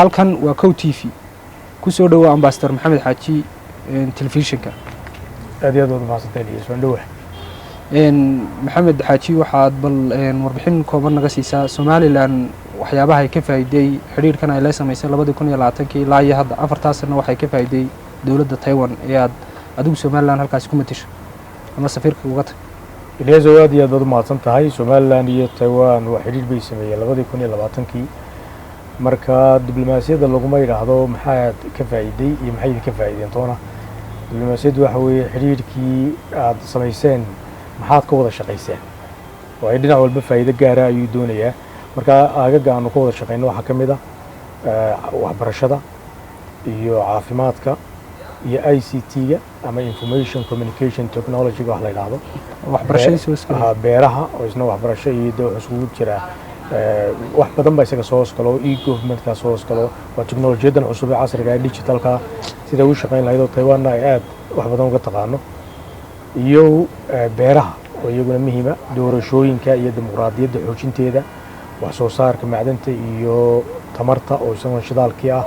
halkan waa Kow TV kusoo dhawo ambassador Maxamed Xaaji telefishinka aad iyo aad u mahadsantahay soo dhawo Maxamed Xaaji waxaad bal warbixin kooban naga siisaa Somaliland waxyaabaha ay ka faa'iiday xiriirkan ay la sameysay 2020 ilaa iyo hadda 4 sano waxay ka faa'iiday dawladda Taiwan ee aad adigu Somaliland halkaas ku matasho ama safiirka uga tag Ilyas aad iyo aad u mahadsantahay Somaliland iyo Taiwan waa xiriir bay sameeyeen 2020 marka diblomaasiyadda laguma yiraahdo maxaa ka faa'iiday iyo maxay ka faa'iideen toona diblomaasiyaddu waxa weeye xiriirkii aad sameyseen maxaad ka wada shaqayseen waa dhinac walba faa'iido gaar ah ayuu doonayaa marka aagaga aanu ka wada shaqeyno waxa kamid ah waxbarashada iyo caafimaadka iyo ICT-ga ama information communication technology wax la yiraahdo waxbarashada beeraha oo isna waxbarasho iyo dawlad isku jira wax badan baa isaga soo galo e-government-ka soo galo waa teknolojiyadan cusub ee casriga ah digitalka sida uu shaqeyn lahayd Taiwan ay aad wax badan uga taqaano iyo beeraha oo iyaguna muhiim ah doorashooyinka iyo dimuqraadiyadda xoojinteeda wax soo saarka macdanta iyo tamarta oo isna shidaalkii ah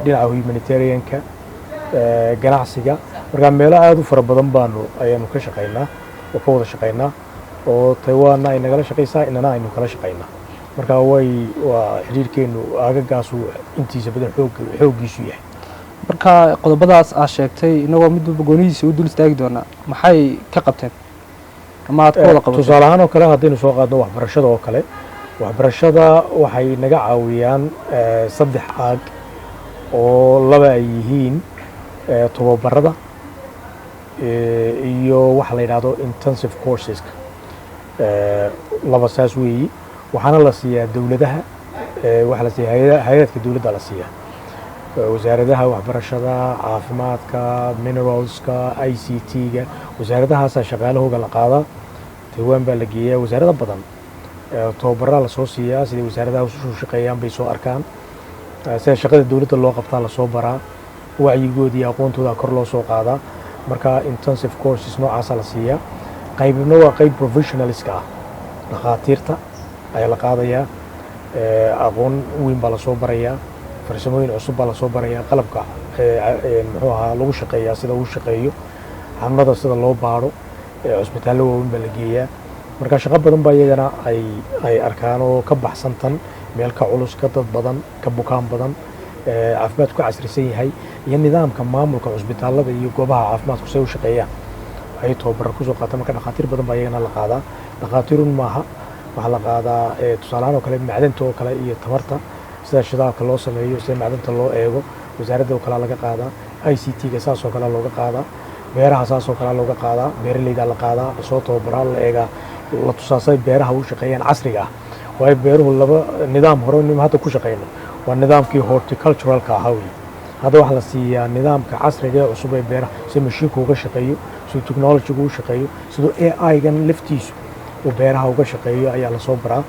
dhinaca humanitarian-ka ganacsiga marka meelo aad u fara badan ayaanu ka shaqeynaa oo ka wada shaqeynaa oo Taiwan ay nagala shaqeysaa inana aynu kala shaqeynaa marka waa xiriirkeenu aagagaas intiisa badan xoogiisu yahay marka qodobadaas aad sheegtay inagoo mid walba goonihiisa u dul istaagi doona maxay ka qabteen ama aad ka wada qabateen tusaale ahaan oo kale haddaynu soo qaadno waxbarashada oo kale waxbarashada waxay naga caawiyaan 3 aag oo laba ay yihiin tababarada iyo waxa la yiraahdo intensive courses laba saas weeyi waxaana la siiyaa dawladaha waxa la siiyaa hay'adka dawladda la siiyaa wasaaradaha waxbarashada caafimaadka mineralska ICT-ga wasaaradahaas shaqaalahooda la qaadaa Taiwan baa la geeyaa wasaarada badan tababarada la soo siiyaa sida wasaaradaha u shaqeeyaan bay soo arkaan sida shaqada dawladda loo qabtaa la soo baraa wacyigoodii aqoontooda kor loo soo qaadaa marka intensive courses noocaas la siiyaa qaybna waa qayb professionalska ah dhaqaatiirta ayaa la qaadayaa aqoon weyn baa la soo barayaa farsamooyin cusub baa la soo barayaa qalabka muxuu ahaa lagu shaqeeyaa sida uu shaqeeyo xanuunada sida loo baaro cusbitaallo waaweyn baa la geeyaa marka shaqo badan baa iyagana ay arkaan oo ka baxsantan meel ka culus ka dad badan ka bukaan badan caafimaadku ka casrisan yahay iyo nidaamka maamulka cusbitaallada iyo goobaha caafimaadku say u shaqeeyaan ay tababar ku soo qaataan marka dhaqaatiir badan baa iyagana la qaadaa dhaqaatiirun maaha waxaa la qaadaa tusaalahaan oo kale macdanta oo kale iyo tamarta sida shidaalka loo sameeyo sida macdanta loo eego wasaaradda oo kale laga qaadaa ICT-ga saas oo kale looga qaadaa beeraha saas oo kale looga qaadaa beeralayda la qaadaa soo tababaraa la eegaa la tusaasay beeraha u shaqeeyaan casriga ah way beeruhu laba nidaam hore oo hadda ku shaqeyno waa nidaamkii horticulturalka ahaa hadda waxa la siiyaa nidaamka casriga ee cusub ee beeraha si mashiinku uga shaqeeyo si technology-gu u shaqeeyo sidoo AI-gan laftiisu oo beeraha uga shaqeeyo ayaa la soo baraa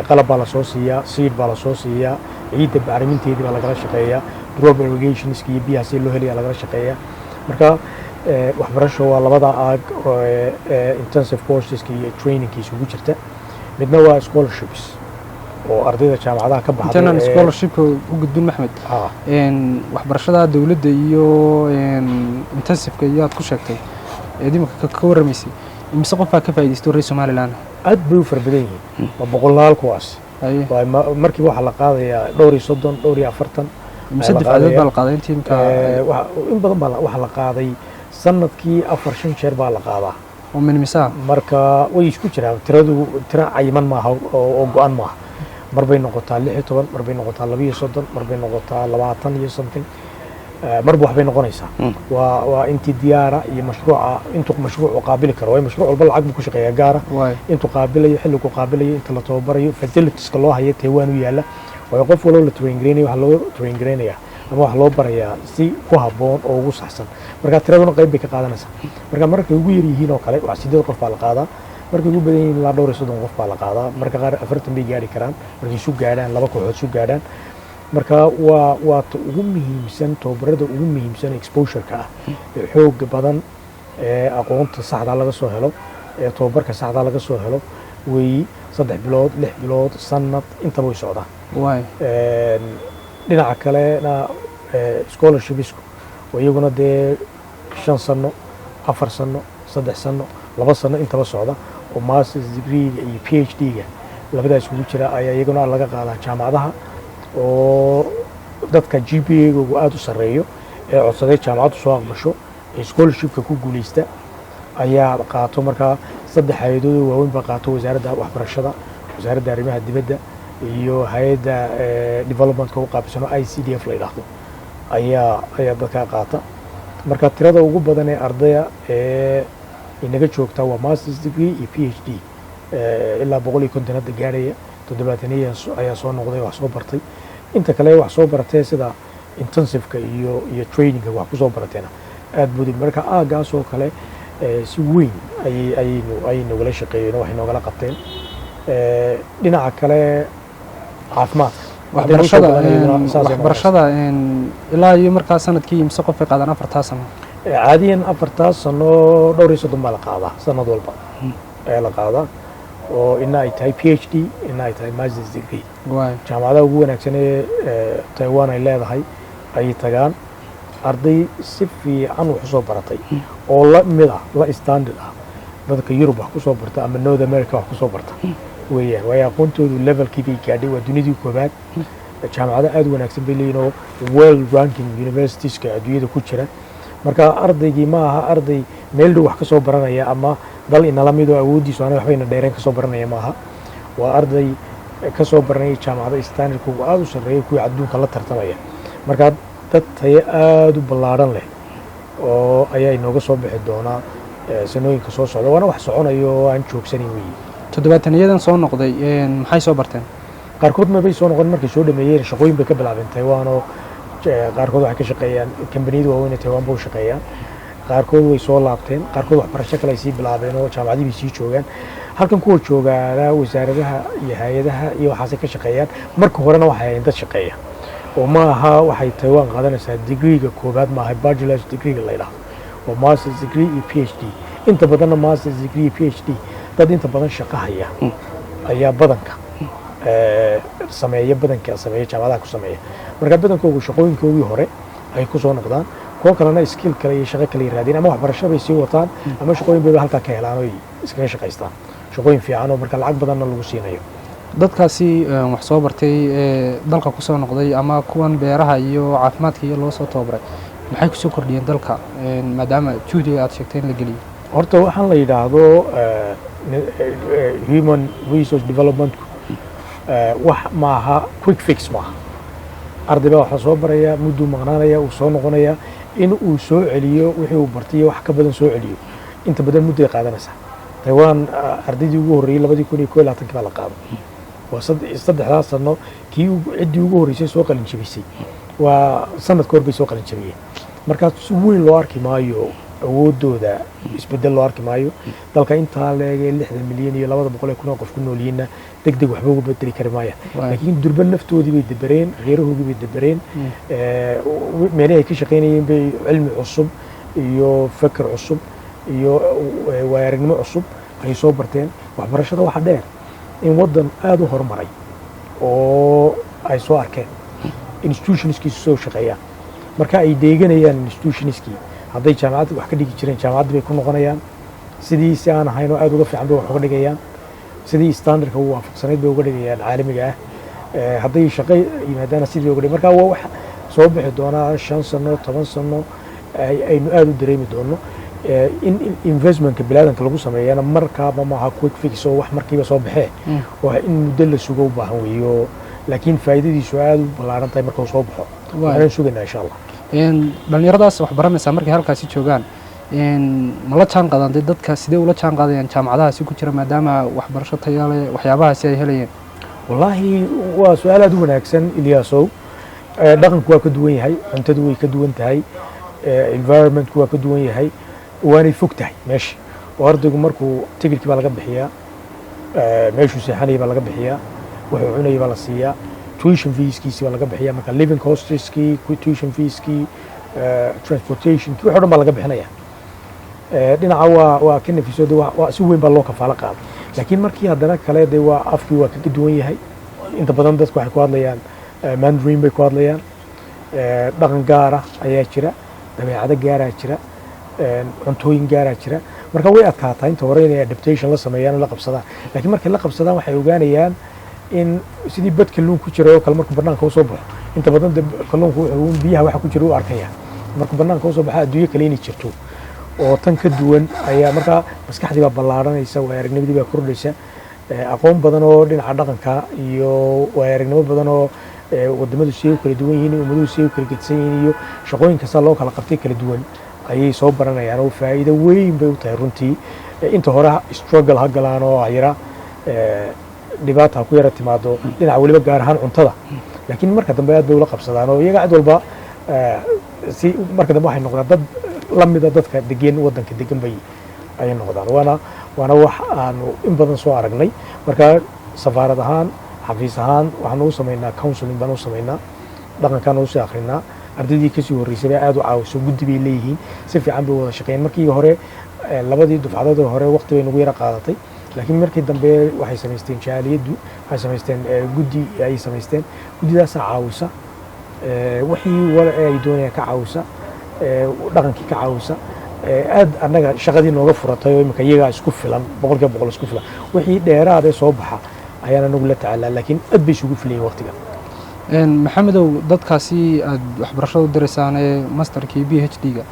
qalab baa la soo siiyaa seed baa la soo siiyaa ciidda bacriminteedii baa lagala shaqeeyaa drop irrigationska iyo biyaha si loo helayaa lagala shaqeeyaa marka waxbarasho waa labada aag intensive courseska iyo trainingkiisa ugu jirta midna waa scholarships oo ardayda jaamacadaha ka baxday intaan scholarship u gudbin Maxmed waxbarashada dawladda iyo intensive-ka aad ku sheegtay idinka ka waramaysay imse qof baa ka faa'iideystay reer Somaliland aad bay u farbadan yihiin waa boqolaal kuwaas markii waxa la qaadayaa 230 imse difaacadeed baa la qaaday intii in badan baa waxa la qaaday sanadkii 4-5 jeer baa la qaadaa oo minimisa marka way isku jiraan tira cayiman maaha oo go'an maaha marbay noqotaa 16 marbay noqotaa 12 marbay noqotaa 20 iyo something marba waxbay noqonaysaa waa intii diyaara iyo mashruuca intuu mashruucu qaabili karo way mashruuc walba lacag buu ku shaqeeyaa gaara intuu qaabilayo xilligu qaabilayo inta la tababarayo facilitieska loo hayo Taiwan u yaala way qof walba la train gareynayo wax loo train gareynayaa ama wax loo barayaa si ku haboon oo ugu saxsan marka tiraduna qayb bay ka qaadanaysaa marka ugu yar yihiin oo kale wax 8 qof baa la qaadaa markay ugu badan yihiin la 230 qof baa la qaadaa marka qaar 40 bay gaari karaan markay isu gaadhaan laba kooxood isu gaadhaan marka waa ugu muhiimsan tababarada ugu muhiimsan exposure-ka ah xoog badan aqoonta saxda laga soo helo tababarka saxda laga soo helo way 3 bilood 6 bilood sanad intaba way socdaan waay dhinaca kalena scholarshipsku iyaguna dee 5 sano 4 sano 3 sano 2 sano intaba socda oo masters degree iyo PhD-ga labadaas ugu jira ayaa iyaguna laga qaadaa jaamacadaha oo dadka GPA-googu aad u sareeyo ee codsaday jaamacaddu soo aqbasho ee scholarshipka ku guuleysta ayaa qaato markaa 3 hay'adood waaweyn baa qaato wasaaradda waxbarashada wasaaradda arrimaha dibadda iyo hay'adda developmentka u qaabsano ICDF la yiraahdo ayaa dadka qaata marka tirada ugu badan ee ardayda ee inaga joogta waa masters degree iyo PhD ilaa 150 hadda gaaraya 70 ayaa soo noqday wax soo bartay inta kale wax soo baratay sida intensiveka iyo trainingka wax ku soo barateena aad buu marka aagaas oo kale si weyn ayaynu wala shaqeeyeen wax inoo qabteen dhinaca kale caafimaadka waxbarashada ilaa iyo markaa sanadkii imse qof ay qaadaan 4 sano caadiyan 4 sano dhowr iyo 30 baa la qaadaa sanad walba ayaa la qaadaa oo ina ay tahay PhD ina ay tahay master's degree jaamacadaha ugu wanaagsan ee Taiwan ay leedahay ay tagaan arday si fiican wax soo baratay oo la mid ah la standard ah dadka Europe wax ku soo barta ama North America wax ku soo barta weeyaan way aqoontoodu levelkii bay gaadhay waa dunidii koobaad jaamacada aad wanaagsan bay leeyihiin world ranking universities-ka adduunyada ku jira marka ardaygii ma aha arday meel dhow wax ka soo baranaya ama dal inala mid oo awoodiisu aan waxbayna dheereen ka soo baranaya ma aha waa arday ka soo baranaya jaamacada standardku aad u sareeyo kuwa adduunka la tartamaya marka dad tayo aad u ballaaran leh oo ayaa inooga soo bixi doonaa sanooyinka soo socda waana wax soconayo oo aan joogsanin weeye 70-yadan soo noqday maxay soo barteen qaarkood ma bay soo noqon markay soo dhameeyeen shaqooyin bay ka bilaabeen Taiwan oo qaarkood waxay ka shaqeeyaan kambaniyada waaweyn ee Taiwan buu shaqeeyaan qaarkood way soo laabteen qaarkood waxbarasho kale ay sii bilaabeen oo jaamacadii sii joogaan halkan kuwa joogaana wasaaradaha iyo hay'adaha iyo waxaas ka shaqeeyaan marka horena waxay ahayn dad shaqeeya oo ma aha waxay Taiwan qaadanaysaa degree-ga koobaad ma aha bachelor's degree-ga la yiraahdo oo master's degree iyo PhD inta badanna master's degree iyo PhD dad inta badan shaqo haya ayaa badanka sameeya jaamacadaha ku sameeya marka badankoodu shaqooyinkoodii hore ay ku soo noqdaan kuwa kalena skill kale iyo shaqo kale raadin ama waxbarasho bay sii wataan ama shaqooyin bay halka ka helaan oo iskaga shaqaystaan shaqooyin fiican oo marka lacag badanna lagu siinayo dadkaasi wax soo bartay dalka ku soo noqday ama kuwan beeraha iyo caafimaadka iyo loo soo tababaray maxay ku soo kordhiyeen dalka maadaama juhdiga aad sheegtay in la geliyo horta waxaan la yiraahdo human resource development wax maaha quick fix maaha arday baa waxa soo baraya muddo maqnaanaya uu soo noqonaya in uu soo celiyo wixii uu bartay wax ka badan soo celiyo inta badan muddo ay qaadanaysaa Taiwan ardaydii ugu horeeyay 2021 baa la qaaday waa 3 sano kii cidii ugu horeysay soo qalin jabisay waa sanad ka hor bay soo qalin jabiyeen marka si weyn loo arki maayo awoodooda isbedel loo arki maayo dalka inta leegay 60 milyan iyo 200 qof ku nool yihiin degdeg waxba uga bedeli kari maayaan laakiin durban naftoodii bay dabareen reerahoodii bay dabareen meelaha ay ka shaqeynayeen bay cilmi cusub iyo fikir cusub iyo waayarinimo cusub ay soo barteen waxbarashada waxa dheer in wadan aad u horumaray oo ay soo arkeen institutionskii soo shaqeeyaan marka ay deeganayaan institutionskii hadday jaamacad wax ka dhigi jireen jaamacad bay ku noqonayaan sidii si aan ahayn oo aad uga fiican bay wax uga dhigayaan sidii standardka uu waafaqsanayd bay uga dhigayaan caalamiga ah hadday shaqo yimaadaan sidii uga dhig marka waa wax soo bixi doona 5 sano 10 sano aynu aad u dareemi doono in investmentka bilaadanka lagu sameeyana markaaba maaha quick fix oo wax markiiba soo baxee waa in muddo la sugo u baahan weeyo laakiin faa'iidadiisu aad u ballaaran tahay marka uu soo baxo waxaan sugaynaa insha Allah dhalinyaradaas wax baranaysa markay halkaasi joogaan ma la jaan qaadantay dadka sidee ula jaan qaadayaan jaamacadahaasi ku jira maadaama waxbarasho tayo leh waxyaabahaasi ay helayeen wallaahi waa su'aal aad u wanaagsan Ilyaasow dhaqanku waa ka duwan yahay cuntadu way ka duwan tahay environmentku waa ka duwan yahay waanay fog tahay meesha oo ardaygu markuu tigirkii baa laga bixiyaa meeshuu seexanaya baa laga bixiyaa wuxuu cunaya baa la siiyaa tuition feeskiisi baa laga bixiyaa marka living costeski tuition feeskii transportationkii wax oo dhan baa laga bixinaya dhinaca waa ka nafiso waa si weyn baa loo kafaalo qaaday laakiin markii haddana kale dee waa afkii waa kaga duwan yahay inta badan dadku waxay ku hadlayaan mandarin bay ku hadlayaan dhaqan gaara ayaa jira dabeecado gaaraa jira cuntooyin gaaraa jira marka way adkaataa inta hore inay adaptation la sameeyaan oo la qabsadaan laakiin markay la qabsadaan waxay ogaanayaan in sidii bad kalluun ku jira oo kale markuu bannaanka u soo baxo inta badan kalluunku wuxuu biyaha waxa ku jira u arkaya markuu bannaanka u soo baxo adduunyo kale inay jirto oo tan ka duwan ayaa markaa maskaxdii baa ballaaranaysa waay aragnimadii baa kordhaysa aqoon badan oo dhinaca dhaqanka iyo waay aragnimo badan oo wadamadu siday u kala duwan yihiin ummaduhu siday u kala gedsan yihiin iyo shaqooyin kasta loo kala qabtay kala duwan ayay soo baranayaan oo faa'iido weyn bay u tahay runtii inta hore struggle ha galaan oo hayra dhibaata ku yara timaado dhinaca weliba gaar ahaan cuntada laakiin marka dambe aad bay ula qabsadaan oo iyaga cid walba si marka dambe waxay noqdaan dad la mida dadka degan waddanka degan bay ayay noqdaan waana wax aanu in badan soo aragnay marka safaarad ahaan xafiis ahaan waxaanu u samaynaa counseling baan u samaynaa dhaqankaan u sii akrinaa ardaydii kasii horreysay bay aad u caawiso guddi bay leeyihiin si fiican bay wada shaqeeyeen markii hore labadii dufcadood hore waqti bay nagu yara qaadatay laakiin markii dambe waxay samaysteen jaaliyaddu waxay samaysteen guddi ay samaysteen guddidaasaa caawisa wixii wala ay doonayaan ka caawisa dhaqankii ka caawisa aad annaga shaqadii nooga furatay oo iminka iyagaa isku filan boqolkiiba boqol isku filan wixii dheeraadee soo baxa ayaan anagu la tacaalaa laakiin aad bay isugu filayin waqtiga maxamedow dadkaasi aad waxbarashada u diraysaan ee masterkii b h d-ga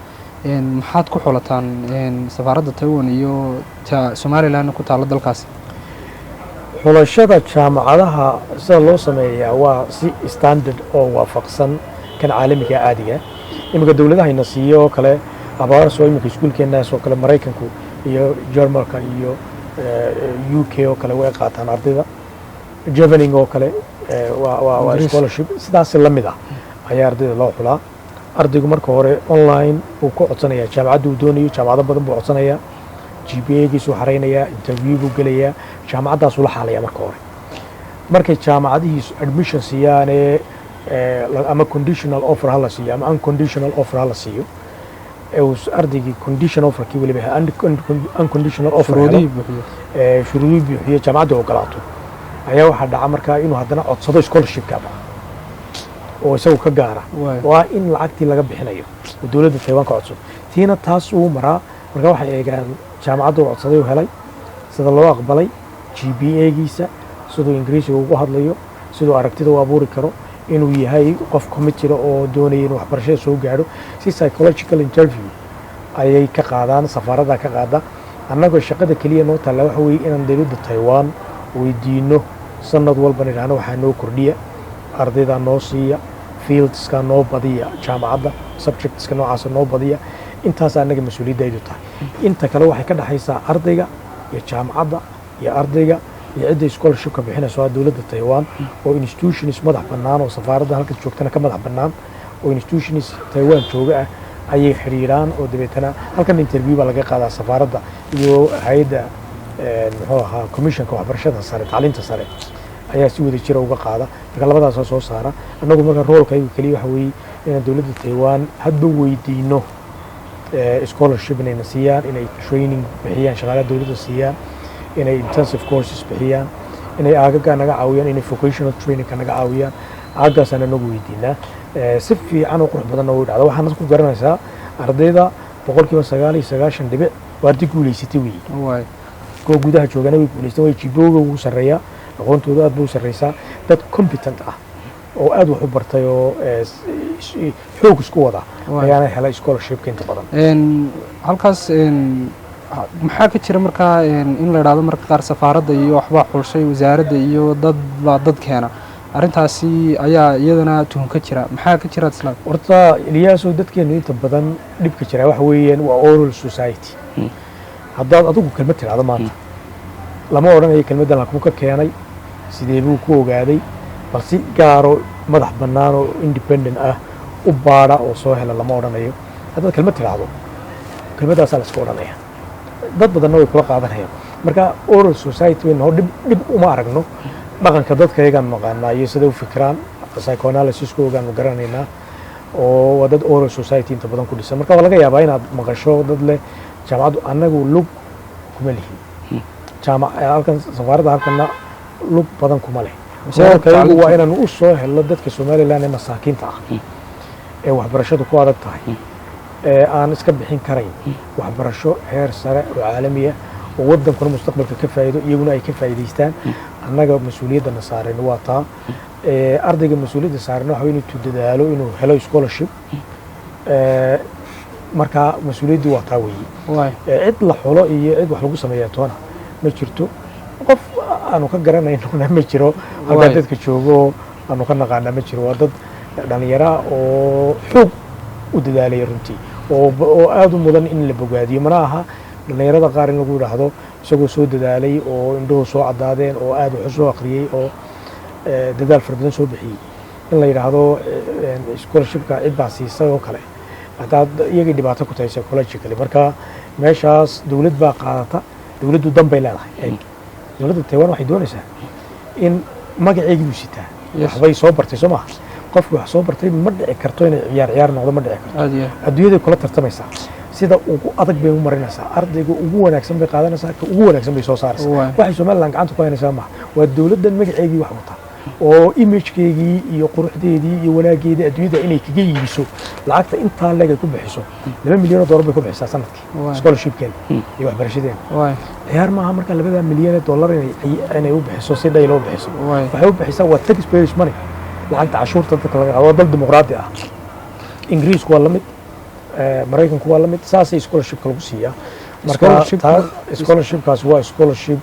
maxaad ku xulataan safaaradda taiwan iyo somalilan ku taalla dalkaasi xulashada jaamacadaha sida loo sameeyaa waa si standard oo waafaqsan kan caalamiga caadiga iminka dowladahayna siiyo oo kale abaars oo iminka iskuulkeenaas oo kale maraykanku iyo jarmalka iyo u k oo kale way qaataan ardayda javening oo kale waa scholarship sidaas la mid ah ayaa ardayda loo xulaa ardaygu marka hore online uu ku codsanayaa jaamacadda uu doonayo jaamacado badan buu codsanayaa GPA-giisuu xaraynayaa interview buu gelayaa jaamacaddaasuu la xaalayaa marka hore markay jaamacadihiisu admission siiyaanee ama conditional offer ha la siiyo ama unconditional offer ha la siiyo ardaygii condition offerkii weliba unconditional offer shuruudii buuxiyo jaamacadda ogolaato ayaa waxaa dhaca markaa inuu haddana codsado scholarshipkaba oo isagu ka gaara waa in lacagtii laga bixinayo oo dowladda Taiwan ka codsado tiina taas uu maraa marka waxay eegaan jaamacadda uu codsaday uu helay sida loo aqbalay GPA-giisa sidoo Ingiriisiga ugu hadlayo sidoo aragtida uu abuuri karo inuu yahay qof committed oo doonaya inuu waxbarashada soo gaadho si psychological interview ayay ka qaadaan safaaradda ka qaada annagoo shaqada kaliya noo taalla waxa weeye inaan dowladda Taiwan weydiino sanad walba nidhaahno waxaa noo kordhiya ardayda noo siiya fieldska noo badiya jaamacadda subjectska noocaasa noo badiya intaas annaga mas-uuliyadaydu tahay inta kale waxay ka dhaxaysaa ardayga iyo jaamacadda iyo ardayga iyo cidda scholarshipka bixinayso waa dowladda Taiwan oo institutions madax bannaan oo safaaradda halka joogtana ka madax bannaan oo institutions Taiwan jooga ah ayay xiriiraan oo dabeetana halkan interview baa laga qaadaa safaaradda iyo hay'adda muxuu ahaa commissionka waxbarashada sare tacliinta sare ayaa si wada jira uga qaada marka labadaasoo soo saara annagu marka roolkaygu keliya waxa weeye inaan dowladda Taiwan hadba weydiino scholarship inayna siiyaan inay training bixiyaan shaqaalaha dowladda siiyaan inay intensive courses bixiyaan inay aagaga naga caawiyaan inay vocational training ka naga caawiyaan aagaasaan anagu weydiinaa si fiican oo qurux badan oo dhacda waxaan ku garanaysaa ardayda 99% dhibic waa arday guulaysatay weeye kuwa gudaha joogana way guulaysteen way jibooga ugu sarreeyaa aqoontooda aad buu sarreysaa dad competent ah oo aad wax u bartay oo xoog isku wada ayaana helay scholarshipka inta badan halkaas maxaa ka jira markaa in la idhaahdo marka qaar safaaradda iyo waxbaa xulshay wasaaradda iyo dad baa dad keena arrintaasi ayaa iyadana tuhun ka jira maxaa ka jira islaam horta Ilyaaso dadkeenu inta badan dhibka jira waxa weeyaan waa oral society haddaad adigu kelmad tiraahdo maanta lama odhanayo kelmaddan halkuu ka keenay sidee buu ku ogaaday bal si gaaro madax bannaan oo independent ah u baadha oo soo hela lama odhanayo haddaad kelmad tiraahdo kelmaddaasaa la iska odhanaya dad badanna way kula qaadanayaan marka oral society waynu dhib uma aragno dhaqanka dadka iyagaan maqaanaa iyo sida u fikiraan psychoanalysiska ogaanu garanaynaa oo waa dad oral society inta badan ku dhisan marka waa laga yaabaa inaad maqasho dad leh jaamacaddu annagu lug kuma lihin halkan safaaradda halkanna lug badan kuma leh sababtaygu waa inaanu u soo helno dadka somalilan ee masaakiinta ah ee waxbarashadu ku adag tahay ee aan iska bixin karayn waxbarasho heer sare oo caalami ah oo waddankuna mustaqbalka ka faa'iido iyaguna ay ka faa'iidaystaan annaga mas-uuliyadana saaran waa taa ardayga mas-uuliyadda saaran waxa inuu dadaalo inuu helo scholarship markaa mas-uuliyaddu waa taa weeye cid la xulo iyo cid wax lagu sameeya toona ma jirto qof aanu ka garanaynona ma jiro halkaa dadka joogo aanu ka naqaana ma jiro waa dad dhalinyara oo xoog u dadaalaya runtii oo aad u mudan in la bogaadiyo mana aha dhalinyarada qaar in lagu yidhaahdo isagoo soo dadaalay oo indhuhu soo caddaadeen oo aad wax u soo akhriyey oo dadaal fara badan soo bixiyey in la yidhaahdo scholarshipka cid baa siisay oo kale haddaad iyagii dhibaato ku tahay psychologically marka meeshaas dawlad baa qaadata dawladdu dan bay leedahay dawladda Taiwan waxay doonaysaa in magaceedii uu sitaa waxbay soo bartay soo maaha qofku wax soo bartay ma dhici karto inay ciyaar noqdo ma dhici karto adduunyada kula tartamaysaa sida ugu adag bay u marinaysaa ardayga ugu wanaagsan bay qaadanaysaa ka ugu wanaagsan bay soo saaraysaa waxay Soomaaliland gacanta ku haynaysaa maaha waa dawladdan magaceedii wax wata oo imagekeygii iyo quruxdeedii iyo wanaageedii adduunyada inay kaga iibiso lacagta intaa leeg ay ku bixiso $2 milyan bay ku bixisaa sanadkii scholarshipkeeda iyo waxbarashadeeda ciyaar maaha marka $2 milyan inay u bixiso si dhaylo u bixiso waxay u bixisaa waa taxpayers money lacagta cashuurta dadka laga qaado dal dimuqraadi ah ingiriisku waa la mid maraykanku waa la mid saasay scholarshipka lagu siiyaa marka scholarshipkaas waa scholarship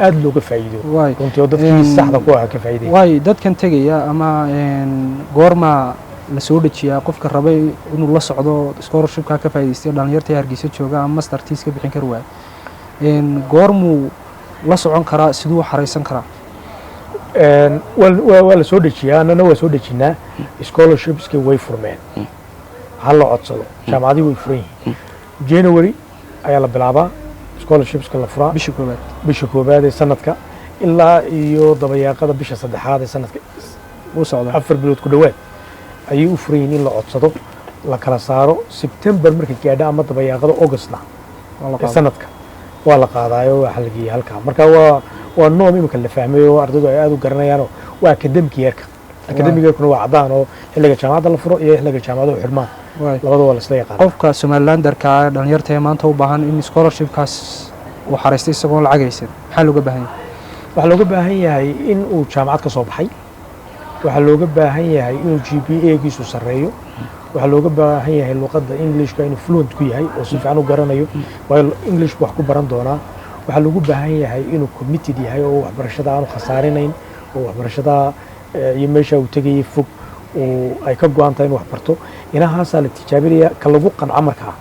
aad looga faa'iido runtii oo dadkii saxda ku ah ka faa'iiday way dadkan tagaya ama goorma la soo dhajiyaa qofka rabay inuu la socdo scholarshipka ka faa'iideystay dhalinyarta Hargeysa jooga ama master thesis ka bixin kar waay goormu la socon karaa sidoo xareysan karaa waa la soo dhajiyaa anana waa soo dhajinaa scholarshipska way furmeen hal la codsado jaamacadii way furan yihiin January ayaa la bilaabaa scholarships la furaa bisha koobaad ee sanadka ilaa iyo dabayaaqada bisha saddexaad ee sanadka uu socdo 4 bilood ku dhawaad ayay u furayeen in la codsado la kala saaro September markay gaadho ama dabayaaqada Augustna sanadka waa la qaadayo waxa la geeyay halka marka waa noom imika la fahmayo ardaydu ay aad u garanayaan waa academic yearka academic-kuna waa cadaan oo xilliga jaamacadda la furo iyo xilliga jaamacadda u xirmaan labada waa la isla yaqaan qofka Somalilanderka dhalinyarta ee maanta u baahan in scholarshipkaas uu xareystay isagoo lacag haysan maxaa looga baahan yahay waxa looga baahan yahay in uu jaamacad ka soo baxay waxa looga baahan yahay inuu GPA-giisu sareeyo waxa looga baahan yahay luqadda Englishka inuu fluent ku yahay oo si fiican u garanayo waayo Englishku wax ku baran doonaa waxa looga baahan yahay inuu committed yahay oo waxbarashada aanu khasaarinayn oo waxbarashada iyo meesha uu tagay fog oo ay ka go'an tahay in wax barto inahaas la tijaabinaya ka lagu qanco markaa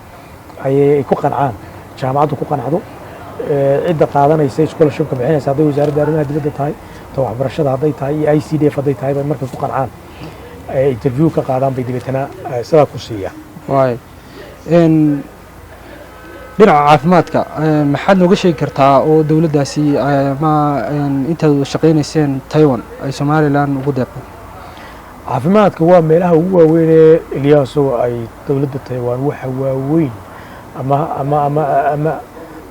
ay ku qancaan jaamacaddu ku qancdo cidda qaadanaysa scholarshipka bixinaysa haday wasaaradda arrimaha dibadda tahay ta waxbarashada hadday tahay iyo ICDF hadday tahay bay marka ku qancaan interview ka qaadaan bay dibadana sidaa ku siiya dhinaca caafimaadka maxaad nooga sheegi kartaa oo dawladdaasi ama intaad shaqaynayseen Taiwan ay Somaliland ugu deeqday caafimaadka waa meelaha ugu waaweyn ee Ilyaaso ay dawladda Taiwan waxa waaweyn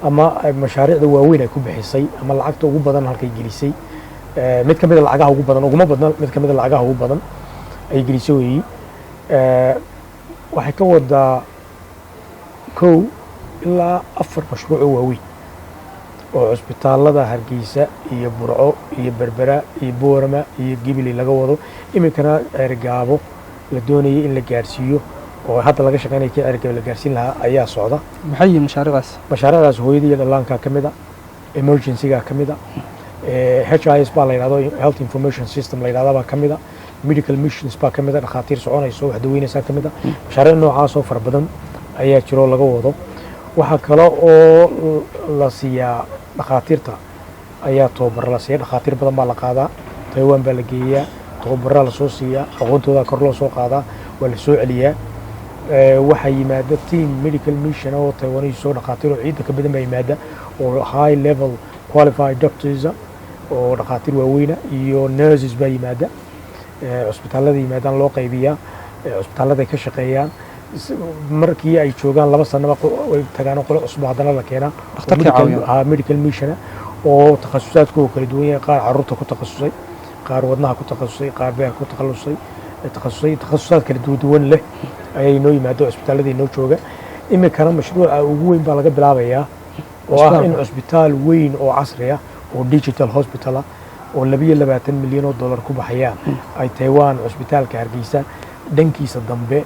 ama mashaariicda waaweyn ay ku bixisay ama lacagta ugu badan halkay gelisay mid kamid ah lacagaha ugu badan uguma badna mid kamid ah lacagaha ugu badan ay gelisay waxay ka wadaa kow ilaa 4 mashruuc oo waaweyn oo cusbitaalada Hargeysa iyo Burco iyo Berbera iyo Boorama iyo Gibli laga wado imikana ergaabo la doonayay in la gaarsiiyo oo hadda laga shaqeynay ka ergaabo la gaarsiin lahaa ayaa socda maxay yihiin mashaariicdaas hooyada iyo dhallaanka kamida emergency-ga kamida HIS baa la yiraahdo health information system la yiraahdo baa kamida medical missions baa kamida dhakhaatiir soconayso wax daweynaysa kamida mashaariic noocaas oo far badan ayaa jiro laga wado waxa kale oo la siiyaa dhakhaatiirta ayaa tababar la siiyaa dhakhaatiir badan baa la qaadaa Taiwan baa la geeyaa tababar la soo siiyaa aqoontooda kor loo soo qaadaa waa la soo celiyaa waxa yimaada team medical mission oo Taiwan soo dhakhaatiir oo ciidanka badan baa yimaada oo high level qualified doctors oo dhakhaatiir waaweyn iyo nurses baa yimaada cusbitaalada yimaadaan loo qaybiyaa cusbitaalada ka shaqeeyaan markii ay joogaan 2 sano way tagaan qolo cusub haddana la keenaa medical mission oo takhasusaadkooda kala duwan yahay qaar carruurta ku takhasusay qaar wadnaha ku takhasusay qaar beerka ku takhasusaad kala duwan leh ayay noo yimaado cisbitaalada inoo jooga iminkana mashruuca ugu weyn baa laga bilaabayaa oo ah in cisbitaal weyn oo casri ah oo digital hospital ah oo $22 milyan ku baxayaan ay Taiwan cisbitaalka Hargeysa dhankiisa dambe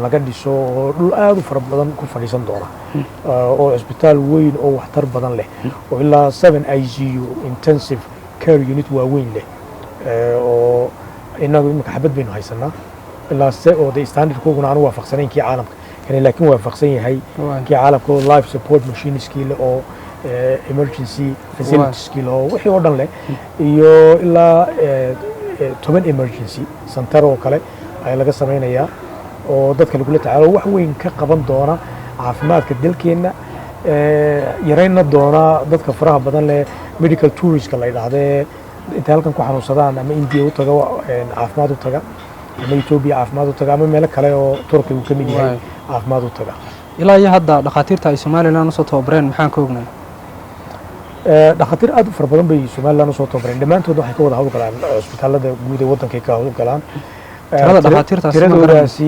laga dhiso oo dhul aad u fara badan ku fadhiisan doona oo cisbitaal weyn oo waxtar badan leh oo ilaa 7 ICU intensive care unit waa weyn leh oo inagu imika xabad baynu haysanaa ilaa oo the standard kooguna aanu waafaqsanayn kii caalamka kan laakiin waafaqsan yahay kii caalamka oo life support machines kii oo emergency facilities kii oo wixii oo dhan leh iyo ilaa 10 emergency center oo kale ay laga sameeynaya oo dadka lagu la tacaalo wax weyn ka qaban doona caafimaadka dalkeena yarayna doona dadka faraha badan leh medical tourist la yiraahdo inta halkan ku xanuunsadaan ama India u taga caafimaad u taga ama Ethiopia caafimaad u taga ama meel kale oo Turkiga ka mid yahay caafimaad u taga ilaa iyo hadda dhakhaatiirta ay Soomaaliland soo tababareen maxaan ka ognaa dhakhaatiir aad u fara badan bay Soomaaliland soo tababareen dhamaantood waxay ka wada hawlgalaan cisbitaalada guud ee waddanka ka hawlgalaan tirada dhakhaatiirtaasi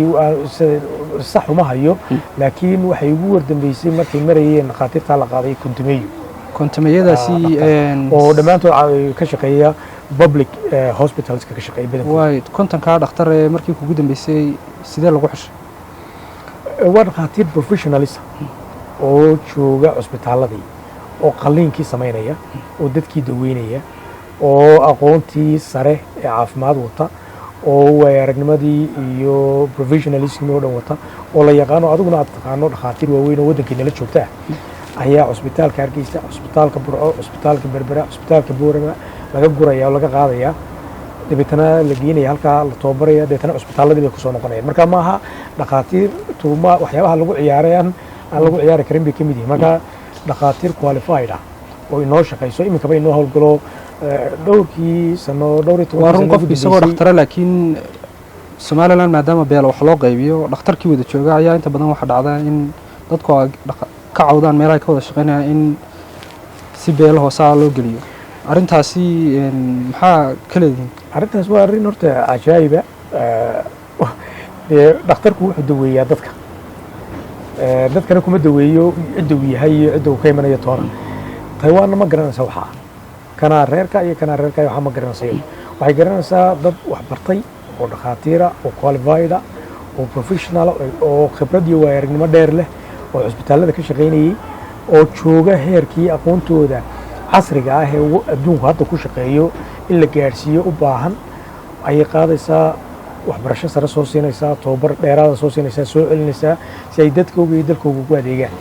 sax uma hayo laakiin waxay ugu wardambeysay markay marayeen dhakhaatiirta la qaaday kontameyadaasi oo dhamaantood ka shaqeeya public hospitals ka shaqeeya badan way kontanka dhakhtar ee markii ugu dambeysay sidee lagu xushay waa dhakhaatiir professionals oo jooga cisbitaaladii oo qalliinkii sameynaya oo dadkii daweynaya oo aqoontii sare ee caafimaad wata oo way aragnimadii iyo professionalism oo dhan wata oo la yaqaano adiguna aad taqaano dhakhaatiir waaweyn oo waddankeena la joogta ayaa cisbitaalka Hargeysa cisbitaalka Burco cisbitaalka Berbera cisbitaalka Boorama laga guraya oo laga qaadaya dibitana la geenaya halka la tababaraya dibitana cisbitaaladii bay ku soo noqonayaan marka maaha dhakhaatiir tuuma waxyaabaha lagu ciyaarayaan aan lagu ciyaari karin bay kamid yihiin marka dhakhaatiir qualified ah oo inoo shaqeyso iminka bay inoo hawlgalo dhowrkii sano waa run qof isagoo dhakhtar laakiin Soomaaliland maadaama beel wax loo qaybiyo dhakhtarkii wada jooga ayaa inta badan waxa dhacda in dadku ka cawdaan meelaha ka wada shaqeynaya in si beel hoose loo geliyo arintaasi maxaa kala yihiin arintaas waa arin horta ajaayiba dhakhtarku wuxuu daweeyaa dadkana kuma daweeyo cidda uu yahay iyo cidda uu ka imanayo toona Taiwan ma garanaysa waxa kana reerka waxa ma garanaysa waxay garanaysaa dad wax bartay oo dhakhaatiira oo qualified oo professional oo khibrad iyo waayo-aragnimo dheer leh oo cisbitaalada ka shaqeynayay oo jooga heerkii aqoontooda casriga ah ee adduunku hadda ku shaqeeyo in la gaarsiiyo u baahan ayay qaadaysaa waxbarasho sare soo siinaysaa tababar dheeraada soo siinaysaa soo celinaysaa si ay dadkooda iyo dalkooda ugu adeegaan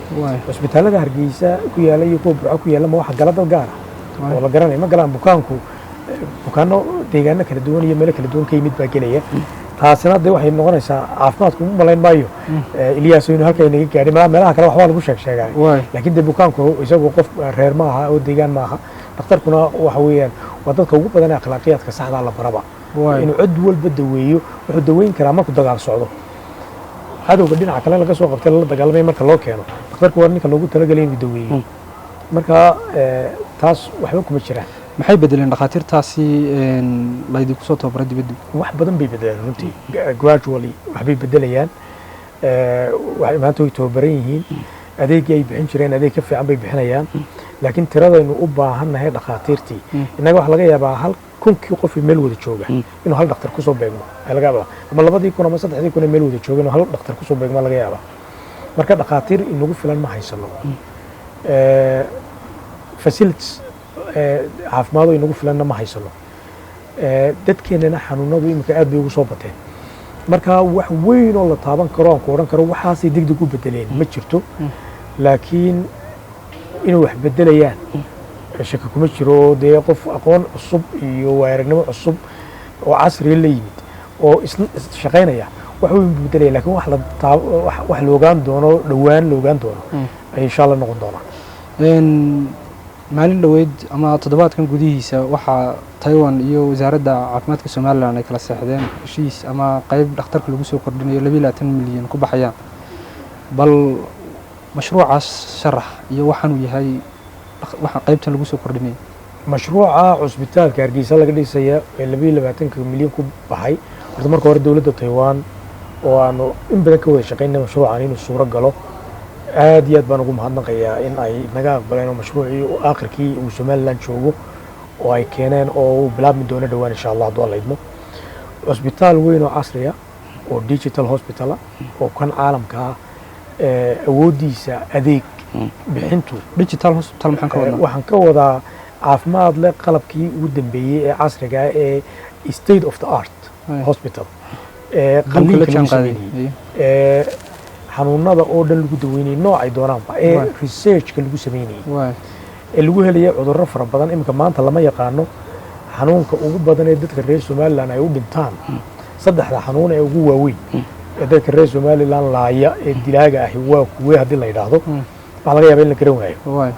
cisbitaalada Hargeysa ku yaala iyo kuwa Burco ku yaala ma waxa gala dad gaar ah oo la garanayo ma galaan bukaano deegaano kala duwan iyo meelo kala duwan ka yimid baa gelaya taasina waxay noqonaysaa caafimaadku u malayn maayo Ilyas inuu halka inaga gaadhay meelaha kale waxba lagu sheegay laakiin de bukaanku isagoo qof reer ma aha oo deegaan ma aha dhakhtarkuna waxa weeyaan waa dadka ugu badan akhlaaqiyadka saxda la baraba inuu cid walba daweeyo wuxuu daweyn karaa markuu dagaal socdo hadowga dhinaca kale laga soo qabtay la dagaalamay marka loo keeno dhakhtarku waa ninka loogu talagalay inuu daweeyo marka taas waxba kuma jiraan maxay bedeleen dhakhaatiirtaasi laydii ku soo tababaray dibadda wax badan bay bedeleen runtii gradually waxbay bedelayaan waxay maanta way tababaran yihiin adeegii ay bixin jireen adeeg ka fiican bay bixinayaan laakiin tiradaynu u baahannahay dhakhaatiirtii innaga waxa laga yaabaa hal kunkii qof meel wada jooga inuu hal dhakhtar ku soo beegmo laga yaabaa ama 2,000 ama 3,000 meel wada jooga inuu hal dhakhtar ku soo beegmo laga yaabaa marka dhakhaatiir inagu filan ma haysano facilities caafimaad inagu filanna ma haysano dadkeenana xanuunadu imika aad bay ugu soo bateen marka wax weyn oo la taaban karo aan ku oran karo waxaasay degdeg u bedeleen ma jirto laakiin inuu wax bedelayaan shaki kuma jiro dee qof aqoon cusub iyo waayo-aragnimo cusub oo casri la yimid oo shaqeynaya wax weyn buu bedelaya laakiin wax la ogaan doono dhawaan la ogaan doono ay insha Allah noqon doonaa maalin dhaweyd ama toddobaadkan gudihiisa waxaa Taiwan iyo wasaaradda caafimaadka Soomaaliland ay kala saxdeen heshiis ama qayb dhakhtarka lagu soo kordhinayo 22 milyan ku baxayaan bal mashruucaas sharax iyo waxaan uu yahay waxa qaybtan lagu soo kordhinayo mashruuca cusbitaalka Hargeysa laga dhisaya 22 milyan ku baxay horta marka hore dawladda Taiwan oo aanu in badan ka wada shaqeynay mashruucan inuu suuro galo aad iyo aad baan ugu mahadnaqayaa in ay naga aqbaleen mashruucii aakhirkii uu Somaliland joogo oo ay keeneen oo uu bilaabmi doono dhawaan insha Allah hadduu leedmo cusbitaal weyn oo casri ah oo digital hospital oo kan caalamka awoodiisa adeeg bixintu digital hospital maxaan ka wadnaa waxaan ka wadaa caafimaad leh qalabkii ugu dambeeyay ee casriga ah ee state of the art hospital qalliinka lagu sameeyay xanuunada oo dhan lagu daweynay nooc ay doonaanba researchka lagu sameeyay lagu heliyay cudurro fara badan imika maanta lama yaqaano xanuunka ugu badan ee dadka reer Somaliland ay u dhintaan saddexda xanuun ee ugu waaweyn ee dadka reer Somaliland laaya ee dilaaga ah waa kuwee hadii la yiraahdo waxa laga yaabaa in la garan waayo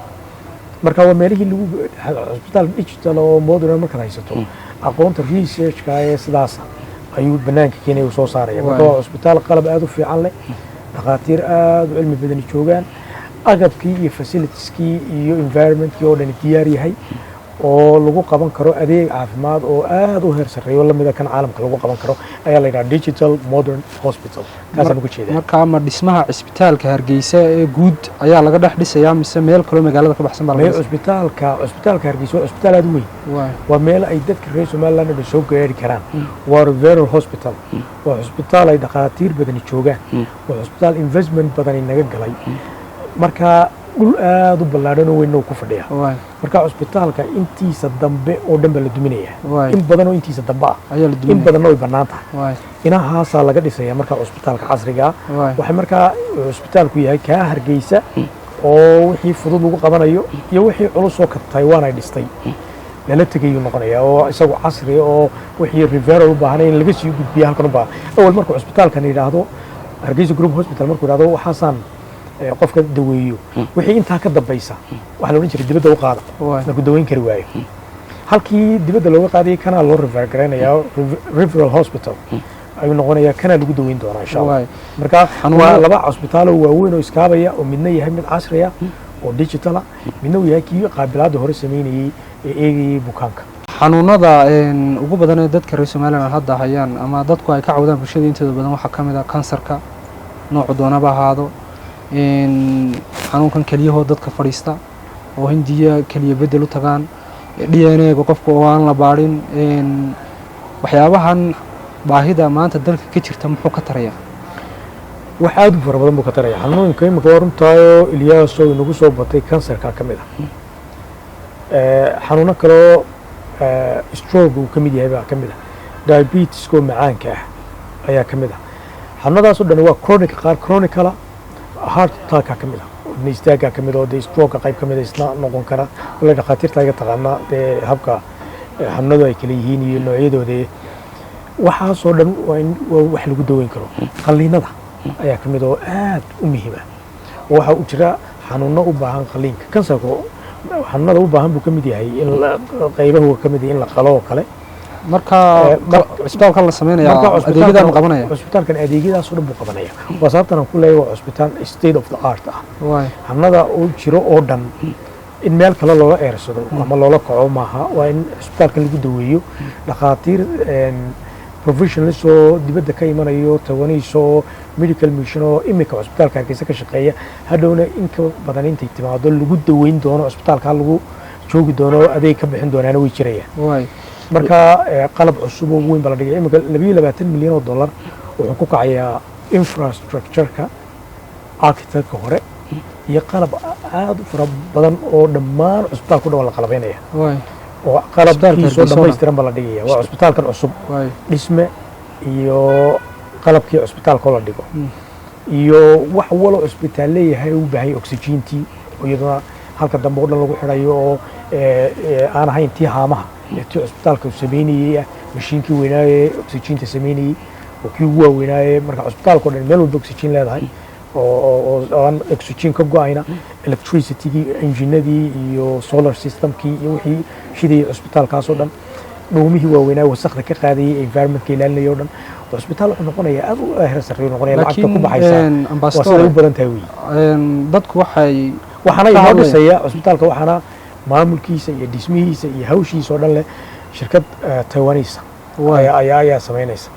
marka waa meelihii lagu hospital digital oo modern marka haysato aqoonta researchka ee sidaas ayuu banaanka keenay oo soo saaraya marka hospital qalab aad u fiican leh dhaqaatiir aad u cilmi badan joogaan agabkii iyo facilitieski iyo environmentkii oo dhan diyaar yahay oo lagu qaban karo adeeg caafimaad oo aad u heer sareeyo lamida kan caalamka lagu qaban karo ayaa la yiraahdaa digital modern hospital kaasaan ugu jeedaa marka ama dhismaha cisbitaalka Hargeysa ee guud ayaa laga dhex dhisayaa mise meel kale magaalada ka baxsan baa laga cusbitaalka Hargeysa waa cusbitaal aad u weyn waa meel ay dadka reer Somaliland soo gaari karaan waa referral hospital waa cusbitaal ay dhaqaatiir badan joogaan waa cusbitaal investment badan inaga galay marka dhul aad u ballaaran oo weyn oo ku fadhiya marka cusbitaalka intiisa dambe oo dhan baa la duminaya in badan oo intiisa dambe ah in badan oo banaan tahay inahaas laga dhisaya marka cusbitaalka casriga waxa marka cusbitaalku yahay ka Hargeysa oo wixii fudud lagu qabanayo iyo wixii culus oo ka Taiwan ay dhistay lala tagay noqonaya oo isagu casri oo wixii referral u baahan in laga sii gudbiyo halkan u baahan awal marka cusbitaalkan yiraahdo Hargeysa Group Hospital markuu yiraahdo waxaasan qofka daweeyo wixii inta ka dambaysa waxa la oran jiray dibadda u qaada markuu daweyn kari waayo halkii dibadda looga qaaday kana loo refer garanayaa referral hospital ayuu noqonayaa kana lagu daweyn doonaa insha Allah marka waa laba cusbitaal oo waaweyn oo iskaabaya oo midna yahay mid casri ah oo digital ah midna yahay kii qaabilaad hore sameynayay eegay bukaanka xanuunada ugu badan ee dadka reer Somaliland hadda hayaan ama dadku ay ka cawdaan bulshada inteeda badan waxa kamid ah kansarka nooc doonaba ahaado xanuunkan kaliyaha dadka fadhiista oo hindiya kaliya bedel u tagaan DNA-ga qofka oo aan la baarin waxyaabahan baahida maanta dalka ka jirta muxuu ka taraya wax aad u fara badan buu ka taraya xanuunka imika waruntayo Ilyas oo inagu soo batay kansarka kamid ah xanuuna kale stroke uu kamid yahay baa kamid ah diabetes ko macaanka ayaa kamid ah xanuunadaas oo dhan waa chronic kala heart attack kamid ah nistaaga kamid oo stroke qayb kamid ah isla noqon kara wala dhaqaatiirta ay taqaana habka xanuunadu ay kala yihiin iyo noocyadooda waxa soo dhan wax lagu daweyn karo qalliinada ayaa kamid oo aad u muhiim ah waxa uu jira xanuuno u baahan qalliinka kansarka xanuunada u baahan buu kamid yahay in qaybaha kamid in la qalo kale marka cusbitaalka la sameeynaya adeegyada ma qabanaya cusbitaalkan adeegyadaas oo dhan buu qabanaya waa sababtan aan ku leeyahay waa cusbitaal state of the art ah xanuunada oo jiro oo dhan in meel kale looga eersado ama loola kaco maaha waa in cusbitaalkan lagu daweeyo dhaqaatiir professionals oo dibadda ka imanayo tawaniiso medical mission oo imika cusbitaalka Hargeysa ka shaqeeya hadhowna in ka badan intay timaado lagu daweyn doono cusbitaalka lagu joogi doono adeeg ka bixin doonana way jirayaan marka qalab cusub oo weyn baa la dhigay imika 22 milyan oo dollar wuxuu ku kacayaa infrastructure-ka architect-ka hore iyo qalab aad u fara badan oo dhammaan cusbitaalka u dhan la qalabeynaya oo qalabkiisu dhammaystiran baa la dhigaya waa cusbitaalkan cusub dhisme iyo qalabkii cusbitaalka la dhigo iyo wax walo cusbitaal leeyahay u baahay oxygentii iyadoo halka dambe oo dhan lagu xirayo oo aan ahayn tii haamaha tii cusbitaalka uu sameynayay mashiinkii weynaaye oxygenta sameynayay oo kii ugu waaweynaaye marka cusbitaalka oo dhan meel walba oxygen leedahay oo aan oxygen ka go'ayna electricity engineadii iyo solar systemkii iyo wixii shidayay cusbitaalkaasoo dhan dhuumihii waaweynaa wasakda ka qaadayay environmentka ilaalinayay oo dhan cusbitaal wuxuu noqonayaa aad u heer sarreeyo noqonaya lacagta ku baxaysa waa siday u badan tahay wey dadku waxaana inoo dhisaya cusbitaalka waxaana maamulkiisa iyo dhismihiisa iyo hawshiisa oo dhan leh shirkad taiwanese ayaa samaynaysa